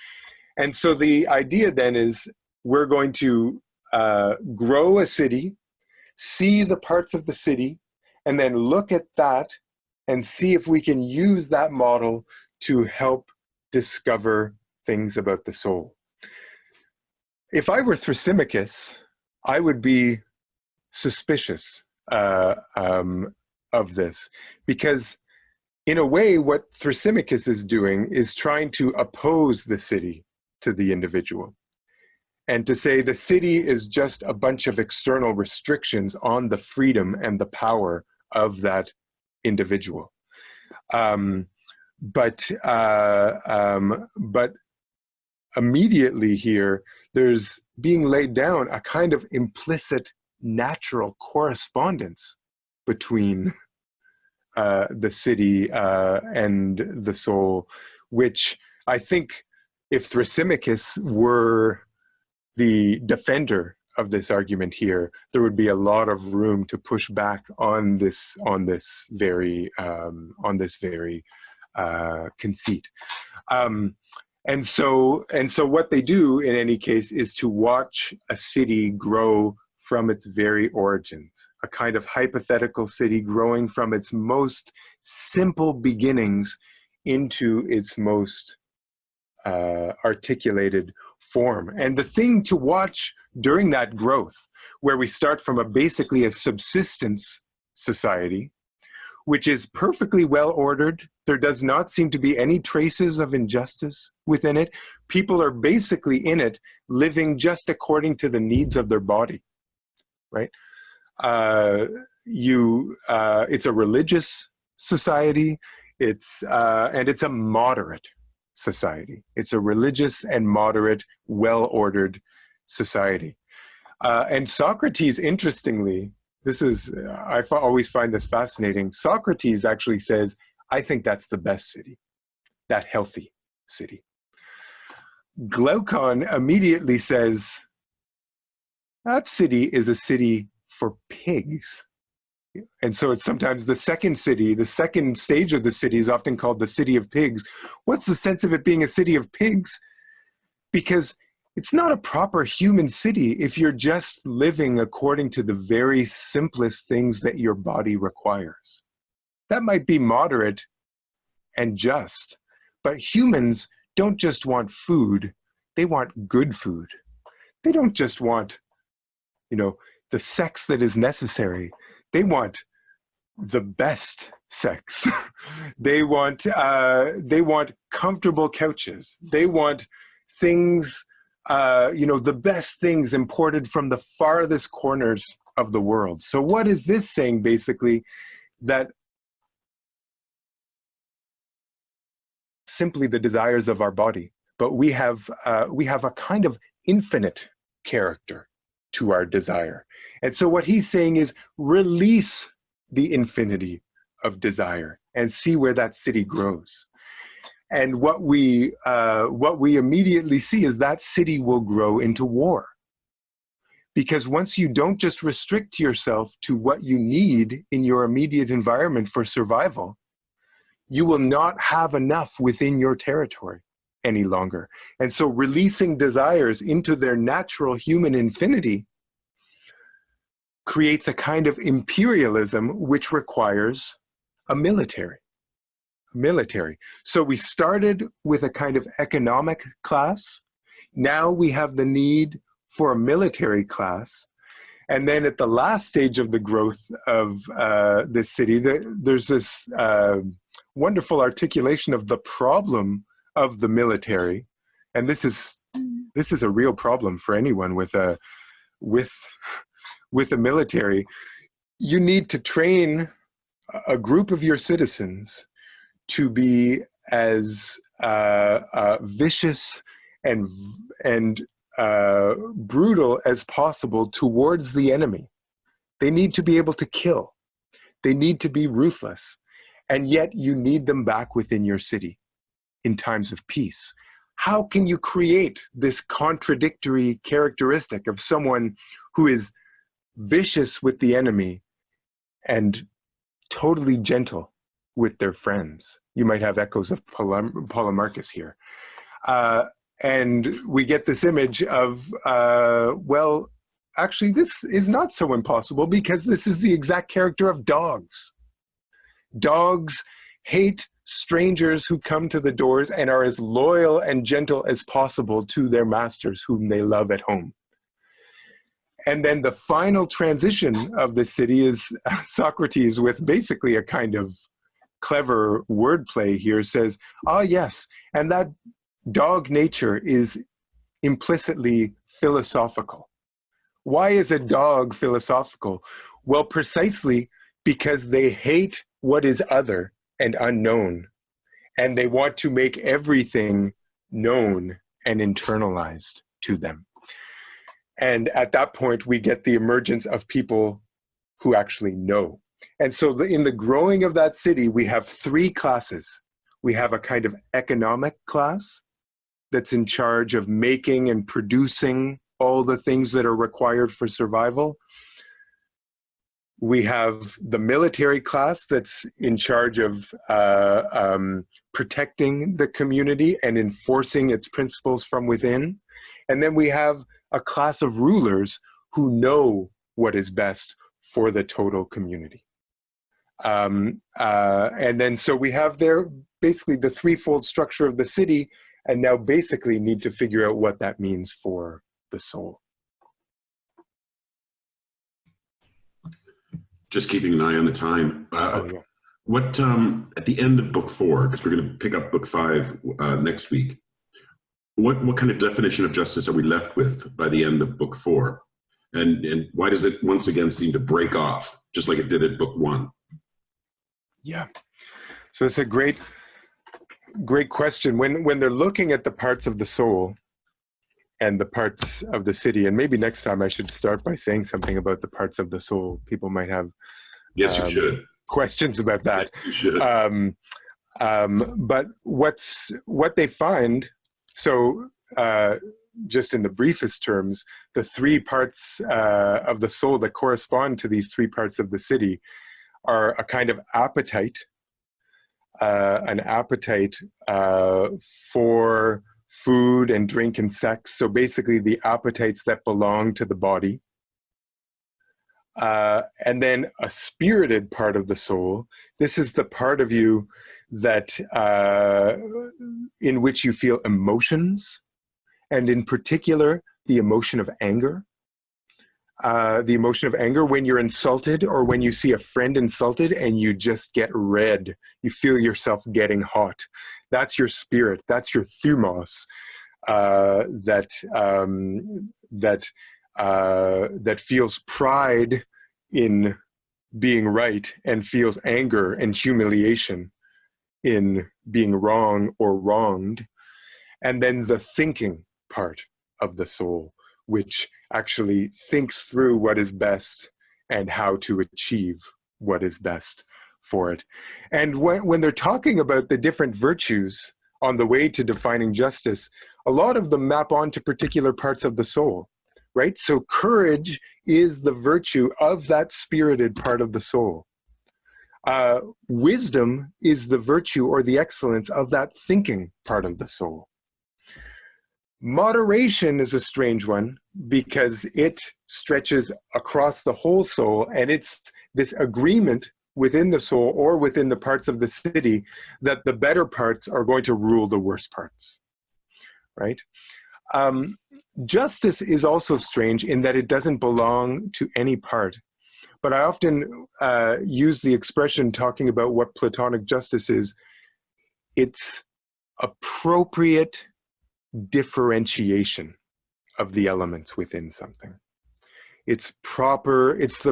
And so the idea then is we're going to grow a city, see the parts of the city, and then look at that and see if we can use that model to help discover things about the soul. If I were Thrasymachus, I would be suspicious of this, because in a way what Thrasymachus is doing is trying to oppose the city to the individual, and to say the city is just a bunch of external restrictions on the freedom and the power of that individual. But immediately here, there's being laid down a kind of implicit natural correspondence between the city and the soul, which I think if Thrasymachus were the defender of this argument here, there would be a lot of room to push back on this very conceit. And so what they do in any case is to watch a city grow from its very origins, a kind of hypothetical city growing from its most simple beginnings into its most articulated form. And the thing to watch during that growth, where we start from basically a subsistence society, which is perfectly well ordered. There does not seem to be any traces of injustice within it. People are basically in it, living just according to the needs of their body, right? It's a religious society. And it's a moderate society. It's a religious and moderate, well-ordered society. And Socrates, interestingly, I always find this fascinating. Socrates actually says, I think that's the best city, that healthy city. Glaucon immediately says, that city is a city for pigs. And so it's sometimes the second city, the second stage of the city is often called the city of pigs. What's the sense of it being a city of pigs? Because it's not a proper human city if you're just living according to the very simplest things that your body requires. That might be moderate and just, but humans don't just want food, they want good food. They don't just want, the sex that is necessary. They want the best sex. They want comfortable couches. They want things, the best things imported from the farthest corners of the world. So what is this saying basically? That simply the desires of our body, but we have a kind of infinite character to our desire. And so what he's saying is release the infinity of desire and see where that city grows. And what we immediately see is that city will grow into war. Because once you don't just restrict yourself to what you need in your immediate environment for survival, you will not have enough within your territory any longer. And so releasing desires into their natural human infinity creates a kind of imperialism which requires a military. So we started with a kind of economic class. Now we have the need for a military class. And then at the last stage of the growth of this city, there's this wonderful articulation of the problem of the military. And this is a real problem for anyone with a military. You need to train a group of your citizens to be as vicious and brutal as possible towards the enemy. They need to be able to kill. They need to be ruthless. And yet you need them back within your city in times of peace. How can you create this contradictory characteristic of someone who is vicious with the enemy and totally gentle with their friends? You might have echoes of Polemarchus here. And we get this image of, well, actually this is not so impossible because this is the exact character of dogs. Dogs hate strangers who come to the doors and are as loyal and gentle as possible to their masters whom they love at home. And then the final transition of the city is Socrates, with basically a kind of clever wordplay here, says, ah, yes, and that dog nature is implicitly philosophical. Why is a dog philosophical? Well, precisely because they hate what is other and unknown, and they want to make everything known and internalized to them. And at that point, we get the emergence of people who actually know. And so in the growing of that city, we have three classes. We have a kind of economic class that's in charge of making and producing all the things that are required for survival. We have the military class that's in charge of protecting the community and enforcing its principles from within. And then we have a class of rulers who know what is best for the total community. And then so we have there basically the threefold structure of the city, and now basically need to figure out what that means for the soul.
Just keeping an eye on the time. What at the end of book 4, because we're going to pick up book 5 next week, what kind of definition of justice are we left with by the end of book 4? And why does it once again seem to break off, just like it did at book 1?
Yeah, so it's a great question. When they're looking at the parts of the soul and the parts of the city, and maybe next time I should start by saying something about the parts of the soul. People might have
yes, you should.
Questions about that.
Yes, you should.
But what they find, so just in the briefest terms, the three parts of the soul that correspond to these three parts of the city are a kind of appetite, an appetite for food and drink and sex. So basically the appetites that belong to the body. And then a spirited part of the soul. This is the part of you that in which you feel emotions, and in particular, the emotion of anger. The emotion of anger when you're insulted, or when you see a friend insulted and you just get red. You feel yourself getting hot. That's your spirit. That's your thumos that feels pride in being right and feels anger and humiliation in being wrong or wronged. And then the thinking part of the soul, which actually thinks through what is best and how to achieve what is best for it. And when they're talking about the different virtues on the way to defining justice, a lot of them map onto particular parts of the soul, right? So courage is the virtue of that spirited part of the soul. Wisdom is the virtue or the excellence of that thinking part of the soul. Moderation is a strange one because it stretches across the whole soul, and it's this agreement within the soul or within the parts of the city that the better parts are going to rule the worst parts, right? Justice is also strange in that it doesn't belong to any part. But I often use the expression talking about what Platonic justice is. It's appropriate differentiation of the elements within something. It's proper, it's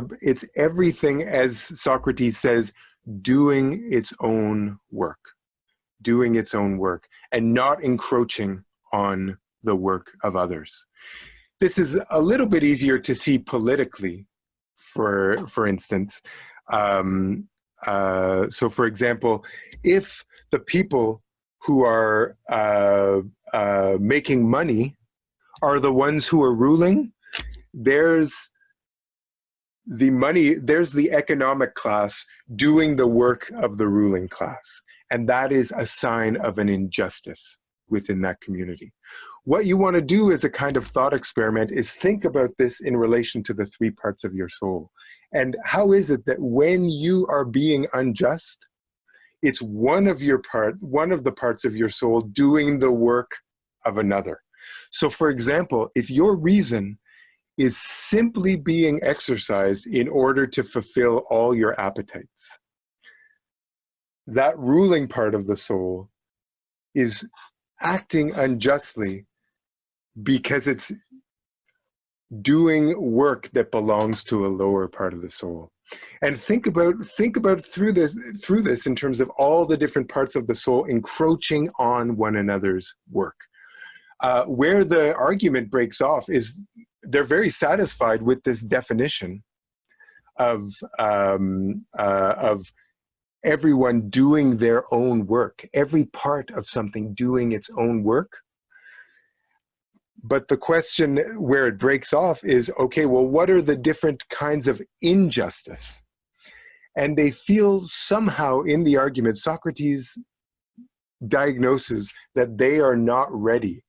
everything, as Socrates says, doing its own work, and not encroaching on the work of others. This is a little bit easier to see politically, for instance. So for example, if the people who are making money are the ones who are ruling, there's the economic class doing the work of the ruling class. And that is a sign of an injustice within that community. What you want to do as a kind of thought experiment is think about this in relation to the three parts of your soul. And how is it that when you are being unjust, It's one of the parts of your soul doing the work of another. So for example, if your reason is simply being exercised in order to fulfill all your appetites, that ruling part of the soul is acting unjustly because it's doing work that belongs to a lower part of the soul. And think about through this in terms of all the different parts of the soul encroaching on one another's work. Where the argument breaks off is they're very satisfied with this definition of everyone doing their own work, every part of something doing its own work. But the question where it breaks off is, okay, well, what are the different kinds of injustice? And they feel somehow in the argument, Socrates diagnoses that they are not ready.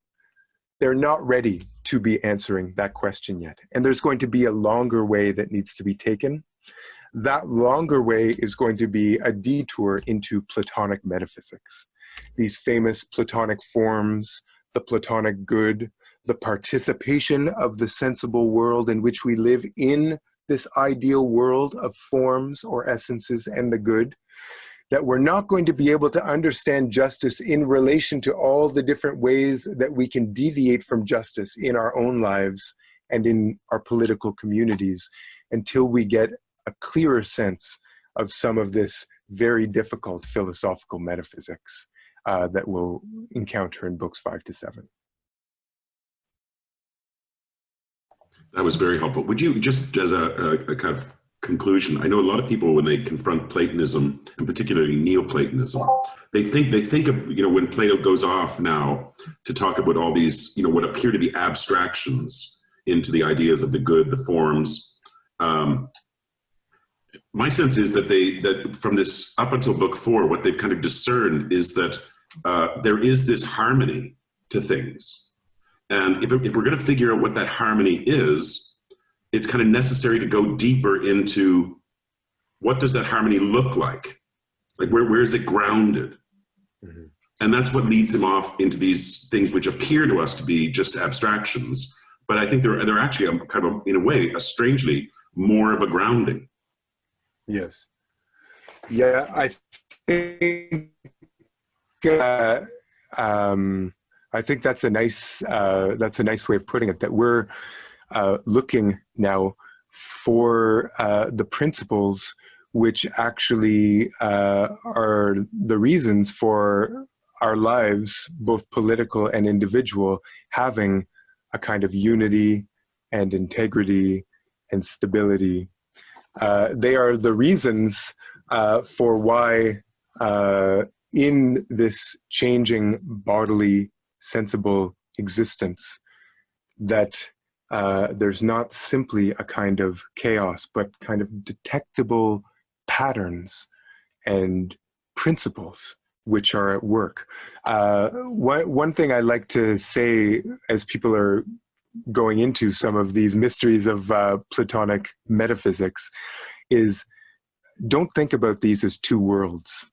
They're not ready to be answering that question yet. And there's going to be a longer way that needs to be taken. That longer way is going to be a detour into Platonic metaphysics. These famous Platonic forms, the Platonic good, the participation of the sensible world in which we live in this ideal world of forms or essences and the good, that we're not going to be able to understand justice in relation to all the different ways that we can deviate from justice in our own lives and in our political communities until we get a clearer sense of some of this very difficult philosophical metaphysics that we'll encounter in books 5 to 7.
That was very helpful. Would you, just as a kind of conclusion, I know a lot of people, when they confront Platonism, and particularly Neoplatonism, they think of, when Plato goes off now to talk about all these, what appear to be abstractions into the ideas of the good, the forms. My sense is that that from this up until book 4, what they've kind of discerned is that there is this harmony to things. And if we're going to figure out what that harmony is, it's kind of necessary to go deeper into what does that harmony look like? Like where is it grounded? Mm-hmm. And that's what leads him off into these things which appear to us to be just abstractions. But I think they're actually kind of, in a way, strangely more of a grounding.
Yes. Yeah, I think I think that's a nice way of putting it, that we're looking now for the principles which actually are the reasons for our lives, both political and individual, having a kind of unity and integrity and stability. They are the reasons for why in this changing bodily sensible existence, that there's not simply a kind of chaos, but kind of detectable patterns and principles which are at work. One thing I like to say as people are going into some of these mysteries of Platonic metaphysics is, don't think about these as two worlds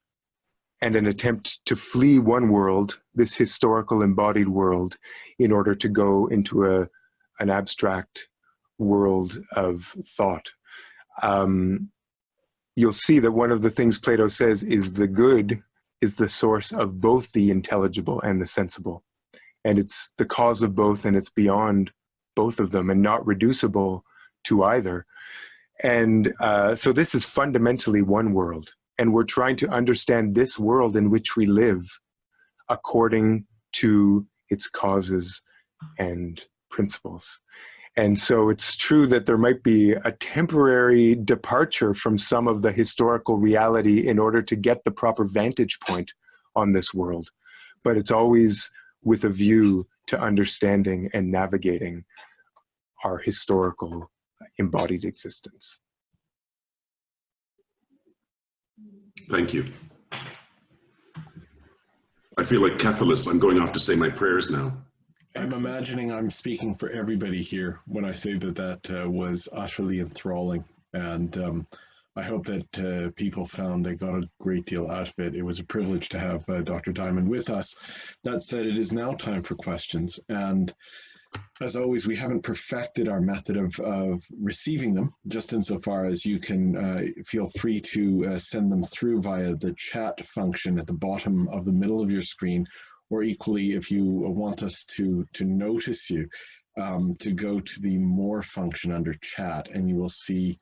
and an attempt to flee one world, this historical embodied world, in order to go into an abstract world of thought. You'll see that one of the things Plato says is the good is the source of both the intelligible and the sensible. And it's the cause of both, and it's beyond both of them and not reducible to either. And so this is fundamentally one world. And we're trying to understand this world in which we live according to its causes and principles. And so it's true that there might be a temporary departure from some of the historical reality in order to get the proper vantage point on this world. But it's always with a view to understanding and navigating our historical embodied existence.
Thank you. I feel like Cephalus. I'm going off to say my prayers now.
I'm imagining I'm speaking for everybody here when I say that was utterly enthralling. And I hope that people found they got a great deal out of it. It was a privilege to have Dr. Diamond with us. That said, it is now time for questions. And as always, we haven't perfected our method of receiving them, just insofar as you can feel free to send them through via the chat function at the bottom of the middle of your screen, or equally, if you want us to notice you, to go to the More function under chat, and you will see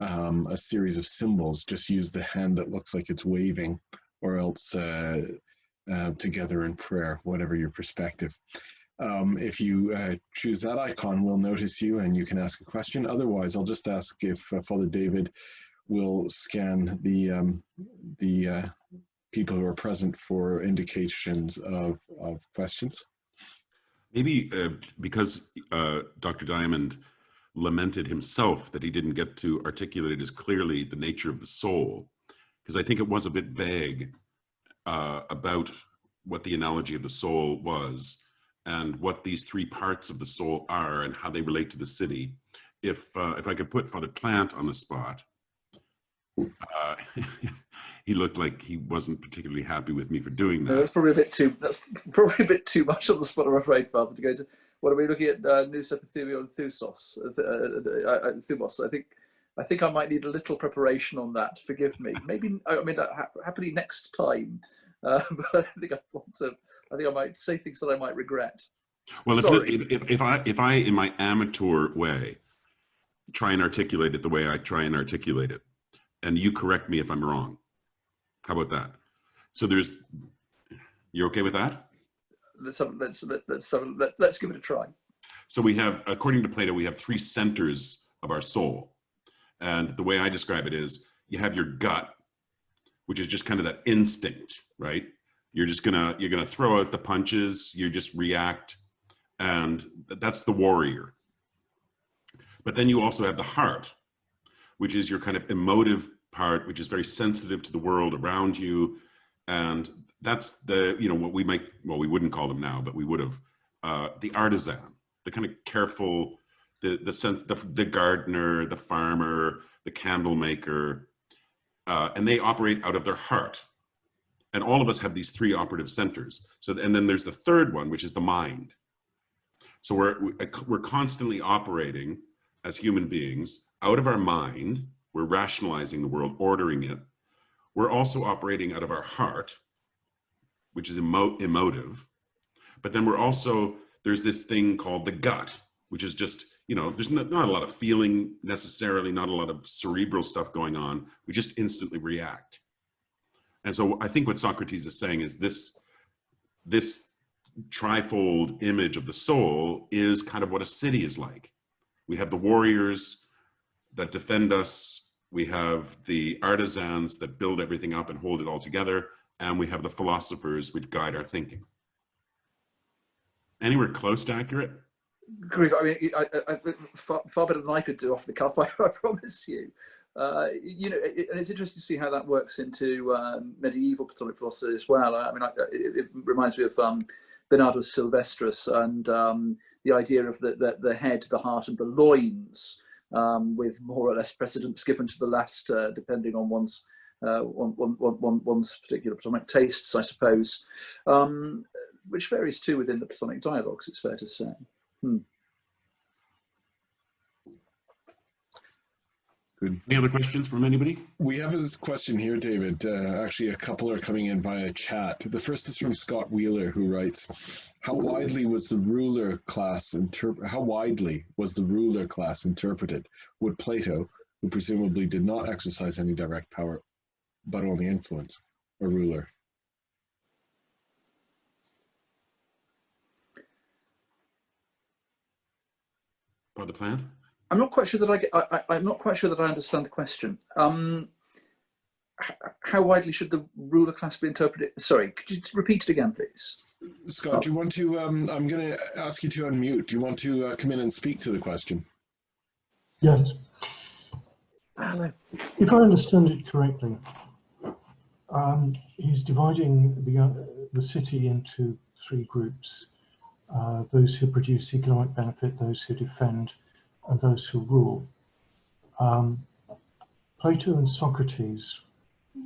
a series of symbols. Just use the hand that looks like it's waving, or else together in prayer, whatever your perspective. If you choose that icon, we'll notice you and you can ask a question. Otherwise, I'll just ask if Father David will scan the people who are present for indications of questions.
Maybe because Dr. Diamond lamented himself that he didn't get to articulate as clearly the nature of the soul, because I think it was a bit vague about what the analogy of the soul was, and what these three parts of the soul are and how they relate to the city. If I could put Father Plant on the spot, he looked like he wasn't particularly happy with me for doing that.
No, that's probably a bit too. That's probably a bit too much on the spot, I'm afraid, Father. To go to, what are we looking at? Nous Epithumio and Thusos, Thumos. I think I might need a little preparation on that. Forgive me. Maybe I mean happily next time, but I don't think I want to. I think I might say things that I might regret.
Well, if I in my amateur way try and articulate it the way I try and articulate it, and you correct me if I'm wrong, how about that? So you're okay with that?
Let's give it a try.
So we have, according to Plato, we have three centers of our soul, and the way I describe it is, you have your gut, which is just kind of that instinct, right? You're gonna throw out the punches, you just react, and that's the warrior. But then you also have the heart, which is your kind of emotive part, which is very sensitive to the world around you, and that's the, what we might, well, we wouldn't call them now, but we would have, the artisan, the kind of careful, the gardener, the farmer, the candle maker, and they operate out of their heart. And all of us have these three operative centers. So, and then there's the third one, which is the mind. So we're constantly operating as human beings out of our mind. We're rationalizing the world, ordering it. We're also operating out of our heart, which is emotive. But then there's this thing called the gut, which is just, there's not a lot of feeling necessarily, not a lot of cerebral stuff going on. We just instantly react. And so I think what Socrates is saying is this trifold image of the soul is kind of what a city is like. We have the warriors that defend us. We have the artisans that build everything up and hold it all together. And we have the philosophers which guide our thinking. Anywhere close to accurate?
I mean, far better than I could do off the cuff, I promise you. And it's interesting to see how that works into medieval Platonic philosophy as well. I mean, it reminds me of Bernardus Silvestris and the idea of the head, the heart, and the loins, with more or less precedence given to the last, depending on one's particular Platonic tastes, I suppose, which varies too within the Platonic dialogues, it's fair to say.
Good.
Any other questions from anybody?
We have a question here, David. Actually, a couple are coming in via chat. The first is from Scott Wheeler, who writes, how widely was the ruler class interpreted? Would Plato, who presumably did not exercise any direct power, but only influence, a ruler?
By the plan?
I'm not quite sure that I'm not quite sure that I understand the question. How widely should the ruler class be interpreted? Sorry, could you repeat it again, please?
Scott, do you want to? I'm going to ask you to unmute. Do you want to come in and speak to the question?
Yes.
Hello.
If I understand it correctly, he's dividing the city into three groups: those who produce economic benefit, those who defend, and those who rule. Plato and Socrates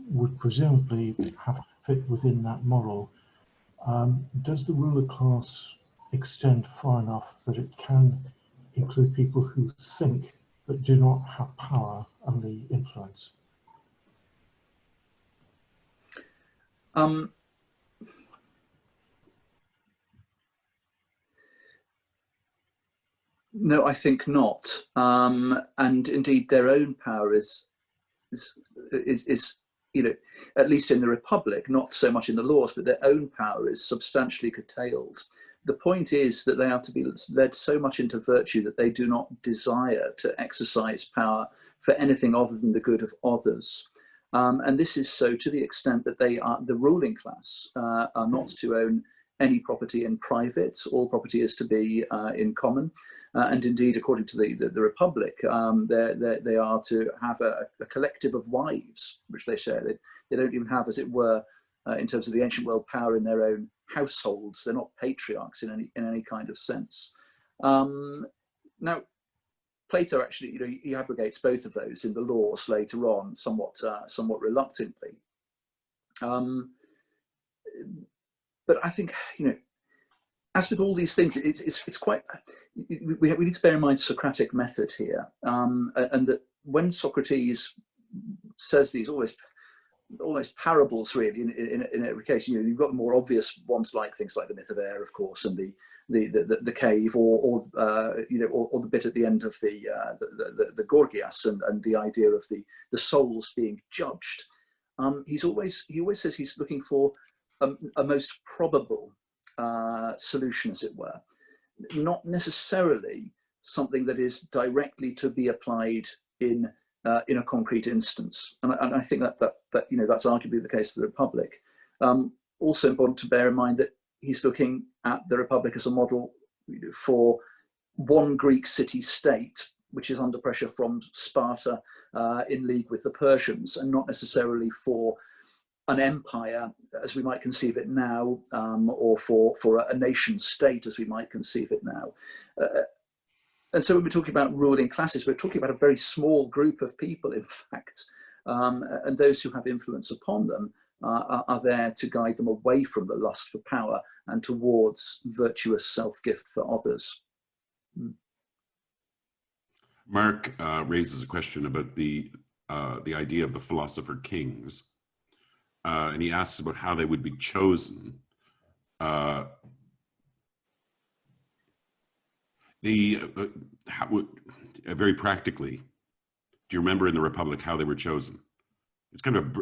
would presumably have to fit within that model. Does the ruler class extend far enough that it can include people who think but do not have power, only influence?
No, I think not. And indeed, their own power is, you know, at least in the Republic, not so much in the laws, but their own power is substantially curtailed. The point is that they are to be led so much into virtue that they do not desire to exercise power for anything other than the good of others. And this is so to the extent that they are, the ruling class are not to own any property in private. All property is to be in common. And indeed, according to the Republic, they are to have a collective of wives, which they share. They don't even have, as it were, in terms of the ancient world, power in their own households. They're not patriarchs in any kind of sense. Now, Plato actually, you know, he abrogates both of those in the laws later on, somewhat reluctantly. But I think, you know, as with all these things, it's quite, we need to bear in mind Socratic method here, and that when Socrates says these almost parables, really, in every case, you know, you've got the more obvious ones like things like the myth of air, of course, and the cave, or you know, or the bit at the end of the Gorgias, and the idea of the souls being judged. He always says he's looking for a most probable solution, as it were, not necessarily something that is directly to be applied in a concrete instance. And I think that you know, that's arguably the case for the Republic. Also important to bear in mind that he's looking at the Republic as a model for one Greek city-state, which is under pressure from Sparta in league with the Persians, and not necessarily for an empire as we might conceive it now, or for a nation state as we might conceive it now. And so when we're talking about ruling classes, we're talking about a very small group of people, in fact, and those who have influence upon them are there to guide them away from the lust for power and towards virtuous self-gift for others.
Mark raises a question about the idea of the philosopher kings. And he asks about how they would be chosen. Very practically, do you remember in the Republic how they were chosen? It's kind of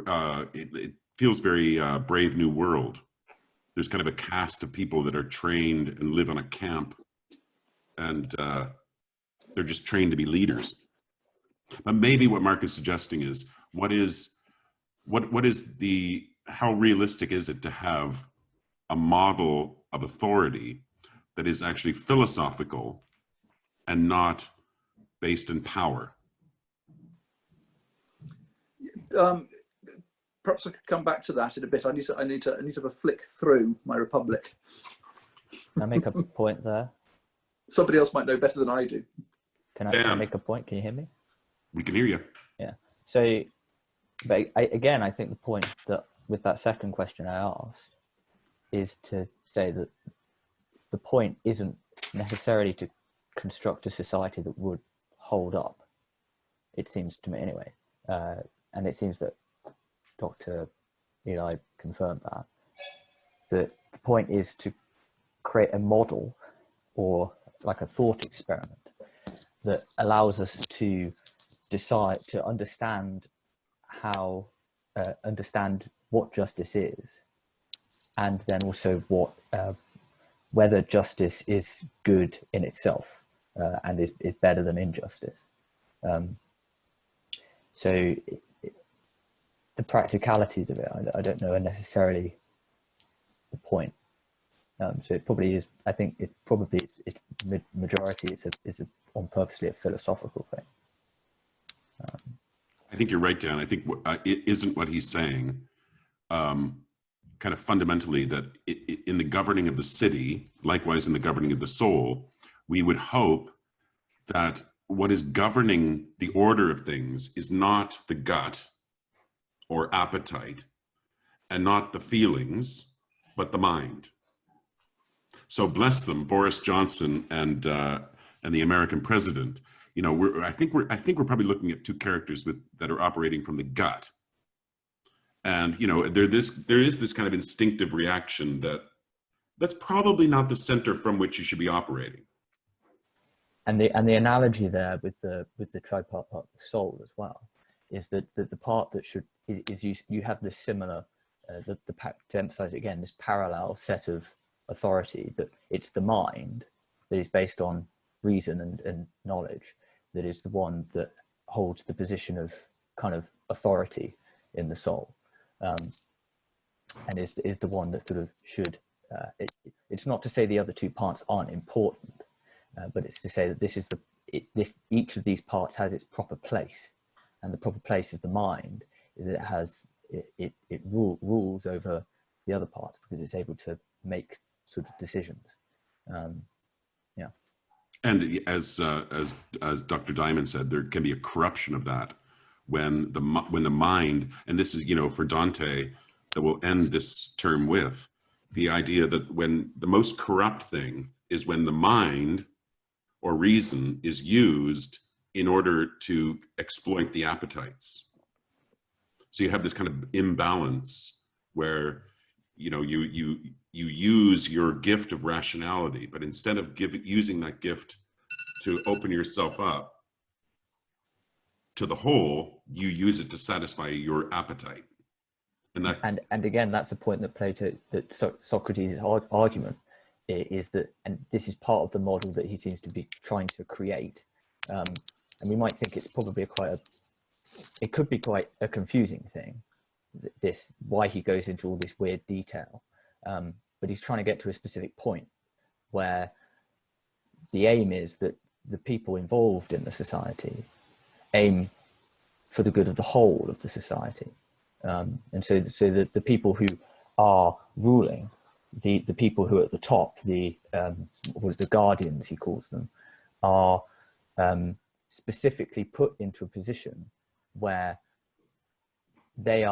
it feels very Brave New World. There's kind of a caste of people that are trained and live on a camp, and they're just trained to be leaders. But maybe what Mark is suggesting is, how realistic is it to have a model of authority that is actually philosophical and not based in power?
Perhaps I could come back to that in a bit. I need to have a flick through my Republic.
Can I make a point there?
Somebody else might know better than I do.
Can I make a point? Can you hear me?
We can hear you.
Yeah. So, but I think the point that with that second question I asked is to say that the point isn't necessarily to construct a society that would hold up. It seems to me anyway. And it seems that Dr. Eli confirmed that the point is to create a model, or like a thought experiment, that allows us to decide, to understand how, understand what justice is, and then also what, whether justice is good in itself and is better than injustice. So the practicalities of it, I don't know, are necessarily the point. So it probably is. I think it probably is. Majority is on purposely a philosophical thing.
I think you're right, Dan. I think it isn't what he's saying. Kind of fundamentally, that in the governing of the city, likewise in the governing of the soul, we would hope that what is governing the order of things is not the gut or appetite, and not the feelings, but the mind. So bless them, Boris Johnson and the American president. You know, I think we're probably looking at two characters that are operating from the gut, and you know, there is this kind of instinctive reaction that's probably not the center from which you should be operating.
And the analogy there with the tripart part of the soul as well is that the part that you have this similar to emphasize again, this parallel set of authority, that it's the mind that is based on reason and knowledge that is the one that holds the position of kind of authority in the soul, and is the one that sort of should. It's not to say the other two parts aren't important, but it's to say that each of these parts has its proper place, and the proper place of the mind is that it rules over the other parts because it's able to make sort of decisions. Yeah.
And as Dr. Diamond said, there can be a corruption of that when the mind, and this is, you know, for Dante, that we'll end this term with, the idea that when the most corrupt thing is when the mind or reason is used in order to exploit the appetites. So you have this kind of imbalance where, you know, you use your gift of rationality, but instead of using that gift to open yourself up to the whole, you use it to satisfy your appetite. And
again, that's a point that Socrates' argument is that, and this is part of the model that he seems to be trying to create. And we might think it's probably it could be quite a confusing thing, why he goes into all this weird detail. But he's trying to get to a specific point where the aim is that the people involved in the society aim for the good of the whole of the society. And so the people who are ruling, the people who are at the top, the guardians, he calls them, are specifically put into a position where their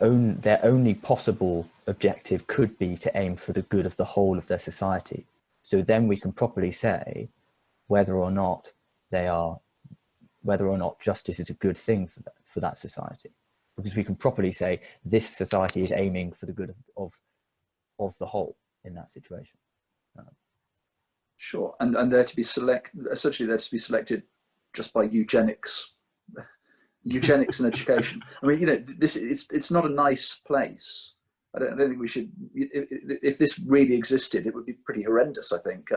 only possible objective could be to aim for the good of the whole of their society. So then we can properly say whether or not justice is a good thing for that society, because we can properly say this society is aiming for the good of the whole in that situation.
Sure, and they're to be essentially they're to be selected just by eugenics and education. I mean, you know, it's not a nice place. I don't think we should. If this really existed, it would be pretty horrendous, I think.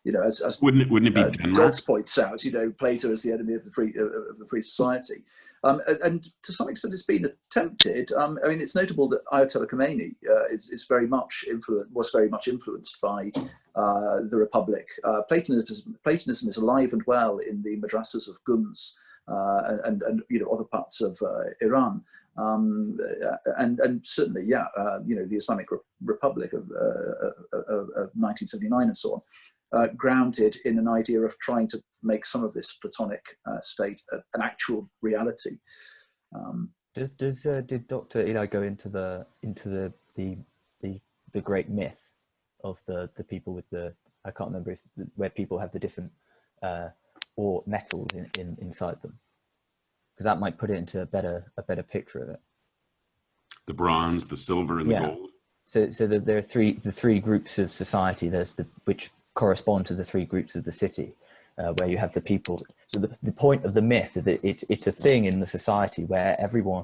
You know, as
wouldn't it be Denmark?
Dodds points out, you know, Plato is the enemy of the free society, and to some extent it's been attempted. I mean, it's notable that Ayatollah Khomeini was very much influenced by the Republic. Platonism is alive and well in the madrasas of Gums and you know, other parts of Iran. And certainly, yeah, you know, the Islamic Republic of 1979 and so on, grounded in an idea of trying to make some of this Platonic state an actual reality.
Did Dr. Eli go into the great myth of the people with I can't remember where people have the different or metals inside them, because that might put it into a better picture of it. The
bronze, the silver, and the gold.
So there are the three groups of society. There's which correspond to the three groups of the city, where you have the people. So the point of the myth is that it's a thing in the society where everyone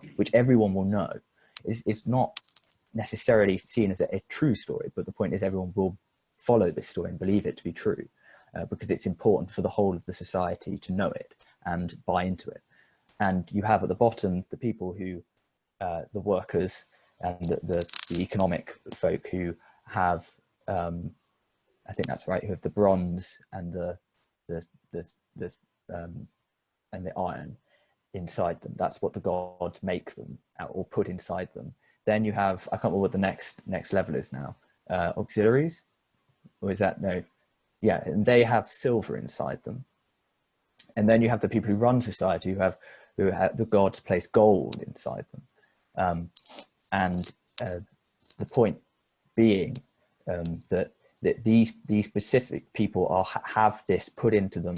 will know. It's not necessarily seen as a true story, but the point is everyone will follow this story and believe it to be true, because it's important for the whole of the society to know it and buy into it. And you have at the bottom the people who, the workers and the economic folk who have, I think that's right, who have the bronze and the iron inside them. That's what the gods make them or put inside them. Then you have, I can't remember what the next level is now, auxiliaries, or is that no? Yeah, and they have silver inside them, And then you have the people who run society who have the gods place gold inside them. The point being that these specific people have this put into them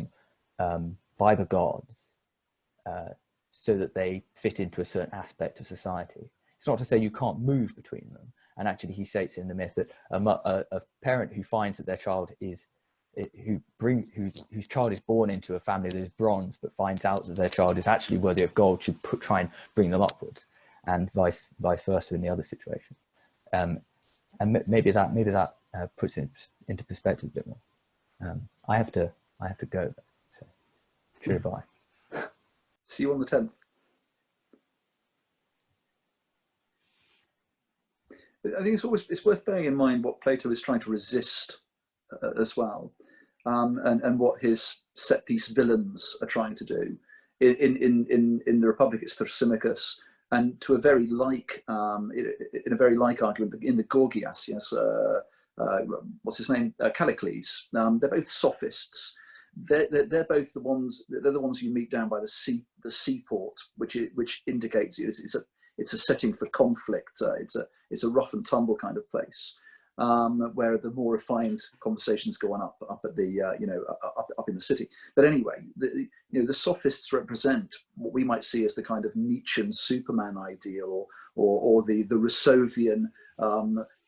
by the gods so that they fit into a certain aspect of society. It's not to say you can't move between them. And actually, he states in the myth that a parent who finds that their child is whose child is born into a family that is bronze, but finds out that their child is actually worthy of gold, should try and bring them upwards, and vice versa in the other situation. And maybe that puts it into perspective a bit more. I have to go, so goodbye.
See you on the 10th. I think it's worth bearing in mind what Plato is trying to resist as well, and what his set piece villains are trying to do. In the Republic, it's Thrasymachus, and to a very like in a very like argument in the Gorgias, yes, what's his name, Callicles. They're both sophists. They're both the ones. They're the ones you meet down by the seaport, which indicates it's a setting for conflict. It's a rough and tumble kind of place, where the more refined conversations go on up at the up in the city. But anyway, the sophists represent what we might see as the kind of Nietzschean Superman ideal, or the Rousseauvian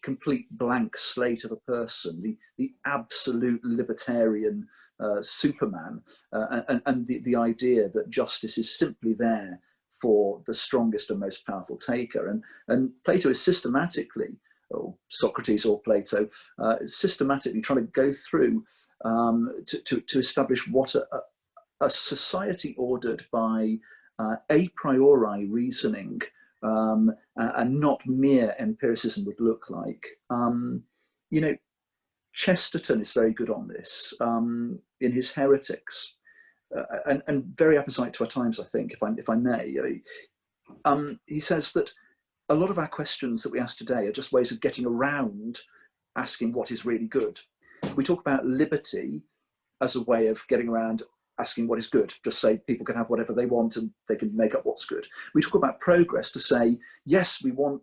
complete blank slate of a person, the absolute libertarian Superman, and the idea that justice is simply there for the strongest and most powerful taker. And Plato is systematically, or Socrates or Plato, systematically trying to go through to establish what a society ordered by a priori reasoning and not mere empiricism would look like. Chesterton is very good on this in his Heretics. And very apposite to our times, I think, if I may. He says that a lot of our questions that we ask today are just ways of getting around asking what is really good. We talk about liberty as a way of getting around asking what is good. Just say people can have whatever they want and they can make up what's good. We talk about progress to say, yes, we want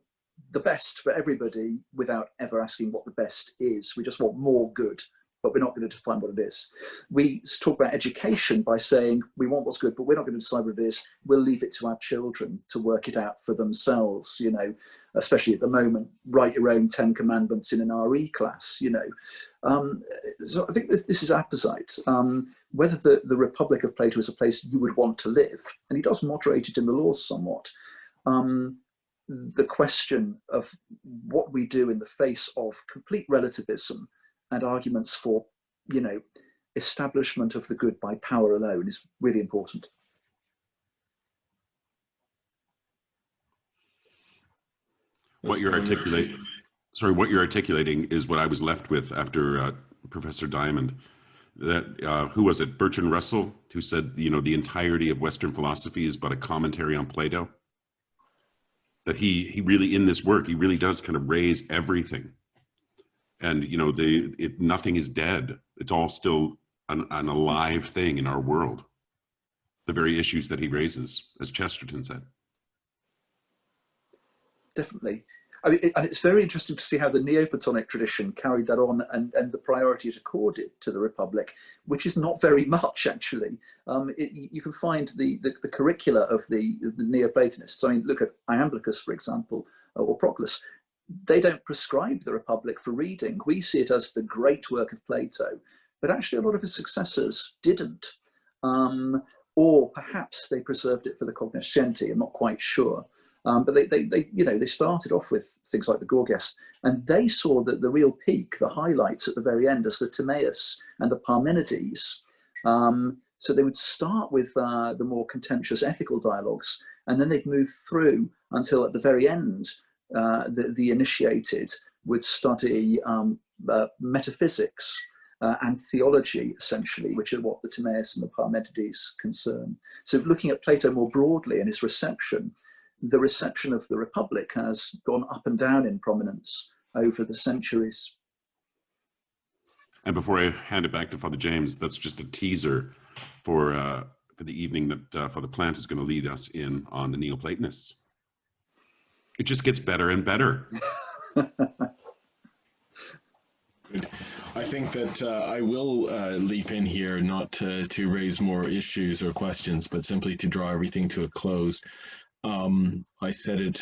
the best for everybody without ever asking what the best is. We just want more good, but we're not going to define what it is. We talk about education by saying we want what's good, but we're not going to decide what it is. We'll leave it to our children to work it out for themselves, especially at the moment, write your own 10 commandments in an RE class, So I think this is apposite. Whether the Republic of Plato is a place you would want to live, and he does moderate it in the laws somewhat, the question of what we do in the face of complete relativism and arguments for, establishment of the good by power alone is really important.
What you're articulating is what I was left with after Professor Diamond. That who was it? Bertrand Russell, who said, the entirety of Western philosophy is but a commentary on Plato. That he really, in this work, he really does kind of raise everything. And nothing is dead. It's all still an alive thing in our world. The very issues that he raises, as Chesterton said.
Definitely. I mean, and it's very interesting to see how the Neoplatonic tradition carried that on, and the priority it accorded to the Republic, which is not very much, actually. You can find the curricula of the Neoplatonists. I mean, look at Iamblichus, for example, or Proclus. They don't prescribe the Republic for reading. We see it as the great work of Plato, but actually a lot of his successors didn't. Or perhaps they preserved it for the cognoscenti, I'm not quite sure. But they started off with things like the Gorgias, and they saw that the real peak, the highlights at the very end, as the Timaeus and the Parmenides. So they would start with the more contentious ethical dialogues, and then they'd move through until at the very end, the initiated would study metaphysics and theology, essentially, which are what the Timaeus and the Parmenides concern. So looking at Plato more broadly and his reception, the reception of the Republic has gone up and down in prominence over the centuries. And
before I hand it back to Father James, that's just a teaser for the evening that Father Plant is going to lead us in on the Neoplatonists. It just gets better and better.
Good. I think that I will leap in here, not to raise more issues or questions, but simply to draw everything to a close. I said it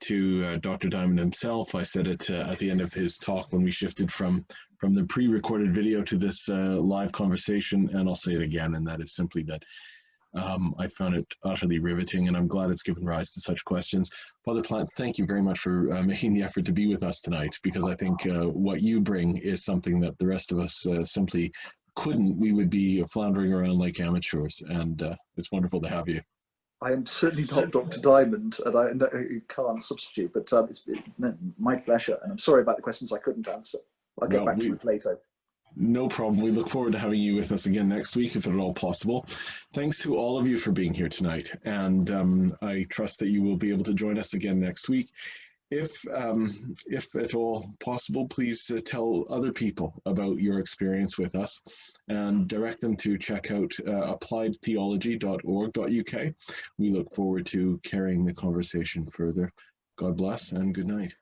to Dr. Diamond himself. I said it at the end of his talk when we shifted from the pre-recorded video to this live conversation, and I'll say it again, and that is simply that I found it utterly riveting, and I'm glad it's given rise to such questions. Father Plant, thank you very much for making the effort to be with us tonight, because I think what you bring is something that the rest of us simply couldn't. We would be floundering around like amateurs, and it's wonderful to have you.
I am certainly not Dr. Diamond, and I can't substitute, but it's been my pleasure, and I'm sorry about the questions I couldn't answer. I'll get back to you, Plato.
No problem. We look forward to having you with us again next week, if at all possible. Thanks to all of you for being here tonight, and I trust that you will be able to join us again next week. If at all possible, please tell other people about your experience with us and direct them to check out appliedtheology.org.uk. We look forward to carrying the conversation further. God bless and good night.